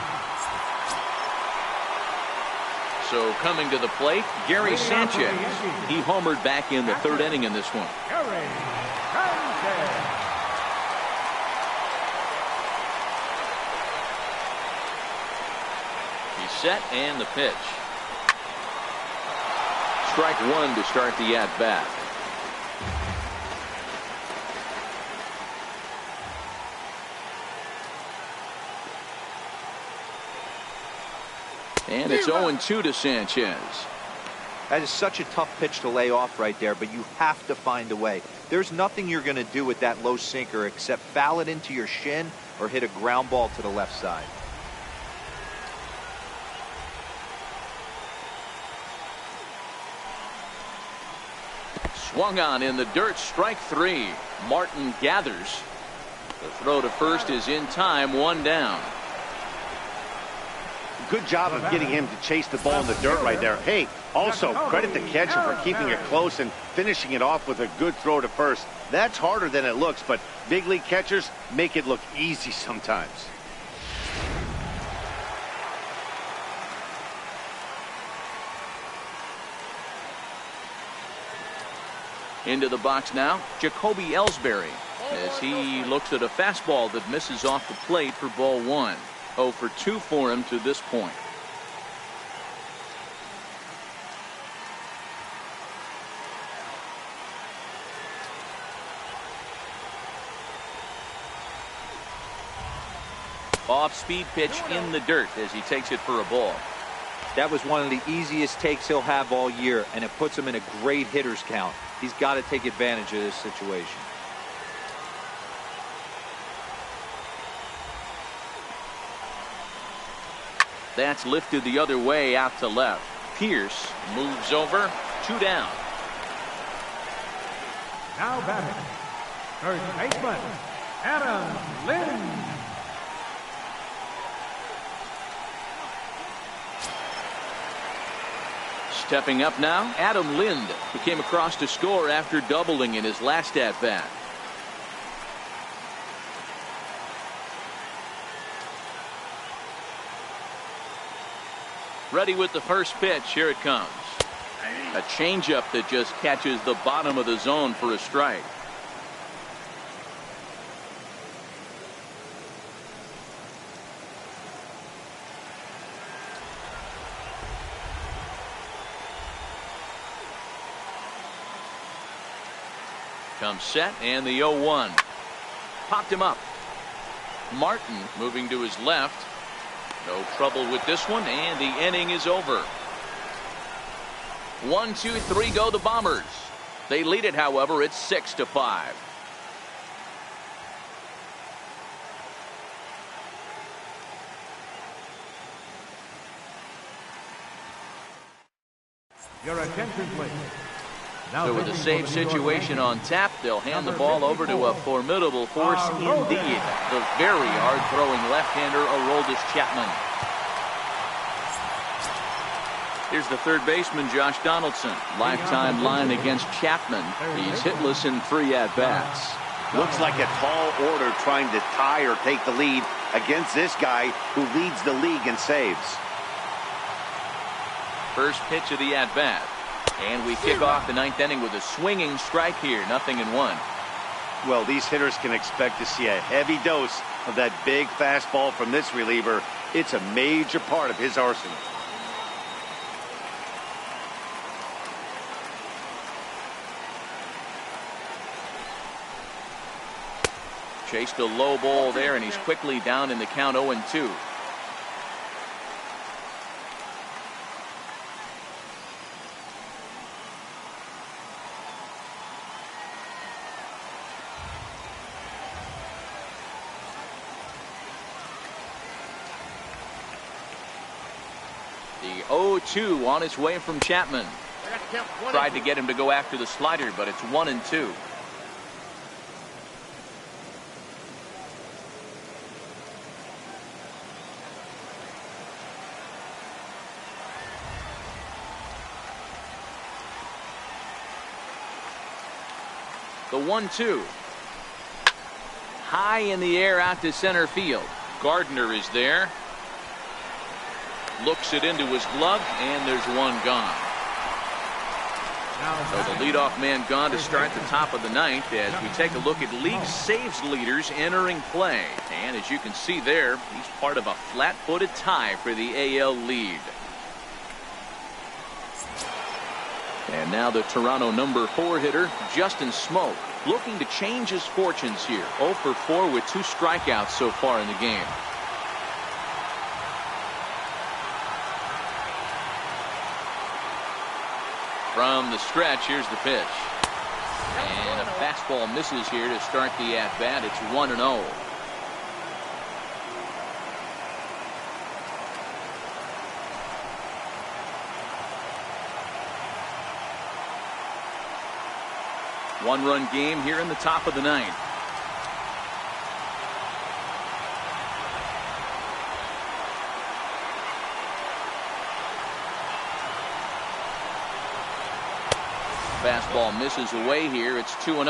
So coming to the plate, Gary Sanchez. He homered back in the 3rd inning in this one. Gary Sanchez. He's set and the pitch. Strike 1 to start the at-bat. And it's 0-2 to Sanchez. That is such a tough pitch to lay off right there, but you have to find a way. There's nothing you're going to do with that low sinker except foul it into your shin or hit a ground ball to the left side. Swung on in the dirt, strike 3. Martin gathers. The throw to first is in time, 1 down. Good job of getting him to chase the ball in the dirt right there. Hey, also credit the catcher for keeping it close and finishing it off with a good throw to first. That's harder than it looks, but big league catchers make it look easy sometimes. Into the box now, Jacoby Ellsbury, as he looks at a fastball that misses off the plate for ball 1. 0 for 2 for him to this point. Off-speed pitch in the dirt as he takes it for a ball. That was one of the easiest takes he'll have all year, and it puts him in a great hitter's count. He's got to take advantage of this situation. That's lifted the other way out to left. Pierce moves over, 2 down. Now batting, third baseman, Adam Lind. Stepping up now, Adam Lind, who came across to score after doubling in his last at-bat. Ready with the first pitch. Here it comes. A changeup that just catches the bottom of the zone for a strike. Comes set and the 0-1. Popped him up. Martin moving to his left. No trouble with this one, and the inning is over. 1, 2, 3 go the Bombers. They lead it, however, it's 6-5. Your attention, please. Now So with a safe situation on tap, they'll hand the ball over to a formidable force indeed. The very hard-throwing left-hander, Aroldis Chapman. Here's the third baseman, Josh Donaldson. Lifetime line against Chapman. He's hitless in 3 at-bats. Looks like a tall order trying to tie or take the lead against this guy who leads the league in saves. First pitch of the at-bat. And we kick off the 9th inning with a swinging strike here. 0-1. Well, these hitters can expect to see a heavy dose of that big fastball from this reliever. It's a major part of his arsenal. Chased a low ball there, and he's quickly down in the count. 0-2. The 0-2 on its way from Chapman. Tried to get him to go after the slider, but it's 1-2. The 1-2. High in the air out to center field. Gardner is there. Looks it into his glove, and there's one gone. So the leadoff man gone to start the top of the 9th as we take a look at league saves leaders entering play. And as you can see there, he's part of a flat-footed tie for the AL lead. And now the Toronto number 4 hitter, Justin Smoak, looking to change his fortunes here. 0 for 4 with 2 strikeouts so far in the game. From the stretch, here's the pitch. And a fastball misses here to start the at-bat. It's 1-0. One-run game here in the top of the 9th. Fastball misses away here. It's 2-0.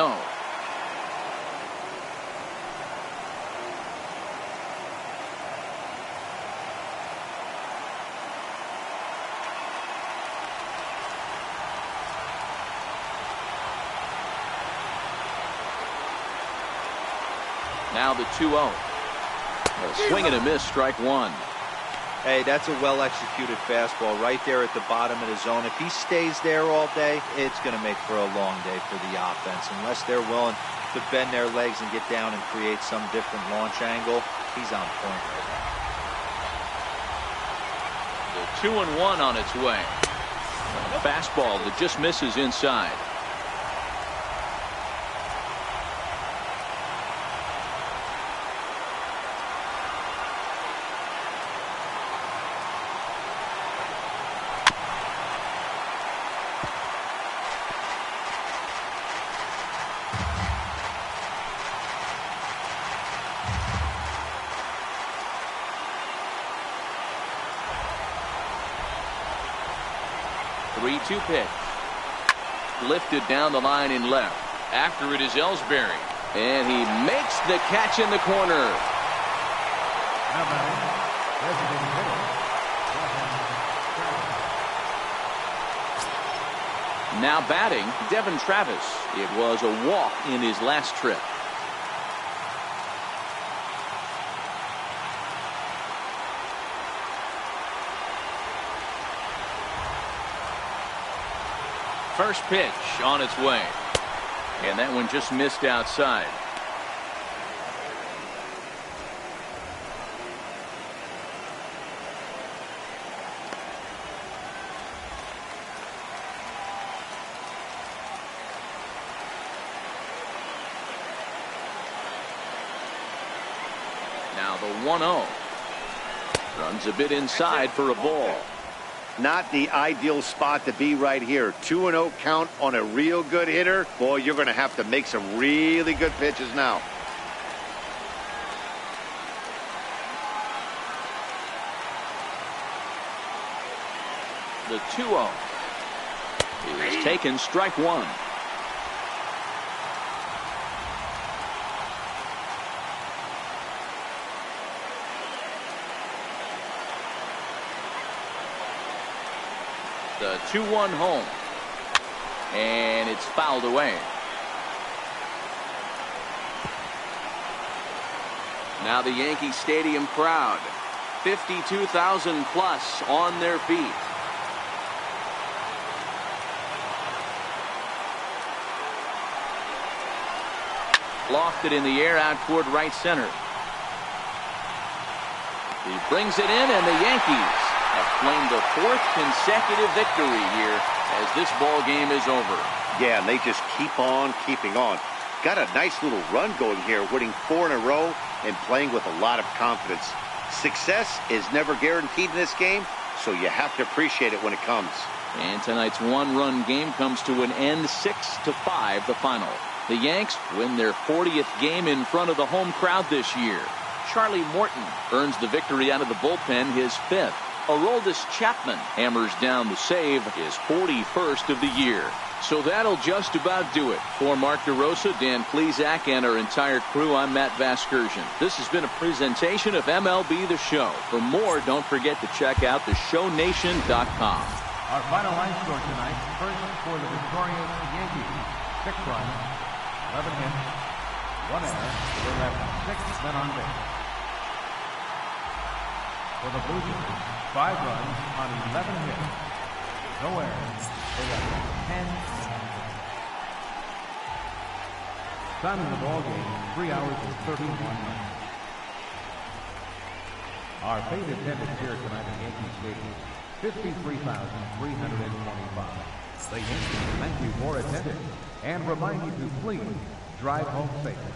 Now the 2-0. A swing and a miss, strike 1. Hey, that's a well-executed fastball right there at the bottom of the zone. If he stays there all day, it's going to make for a long day for the offense. Unless they're willing to bend their legs and get down and create some different launch angle, he's on point right now. The 2-1 on its way. A fastball that just misses inside. Two pitch. Lifted down the line in left. After it is Ellsbury. And he makes the catch in the corner. Now batting, Devin Travis. It was a walk in his last trip. First pitch on its way. And that one just missed outside. the 1-0. Runs a bit inside for a ball. Not the ideal spot to be right here. 2-0 count on a real good hitter. Boy, you're going to have to make some really good pitches now. The 2-0 is taken, strike one. The 2-1 home, and it's fouled away. Now the Yankee Stadium crowd, 52,000 plus on their feet. Lofted in the air out toward right center. He brings it in, and the Yankees have claimed the 4th consecutive victory here as this ball game is over. Yeah, and they just keep on keeping on. Got a nice little run going here, winning 4 in a row and playing with a lot of confidence. Success is never guaranteed in this game, so you have to appreciate it when it comes. And tonight's one-run game comes to an end, 6-5 the final. The Yanks win their 40th game in front of the home crowd this year. Charlie Morton earns the victory out of the bullpen, his 5th. Aroldis Chapman hammers down the save, his 41st of the year. So that'll just about do it. For Mark DeRosa, Dan Plesac, and our entire crew, I'm Matt Vasgersian. This has been a presentation of MLB The Show. For more, don't forget to check out theshownation.com. Our final line score tonight, first for the victorious Yankees, 6 runs, 11 hits, 1 error, they left 6 men on base. For the Blue Jays, 5 runs on 11 hits, no errors, they left 10 men on base. Time in the ball game, 3 hours and 31 minutes. Our paid attendance here tonight at Yankee Stadium, 53,325. The Yankees thank you for attending and remind you to please drive home safely.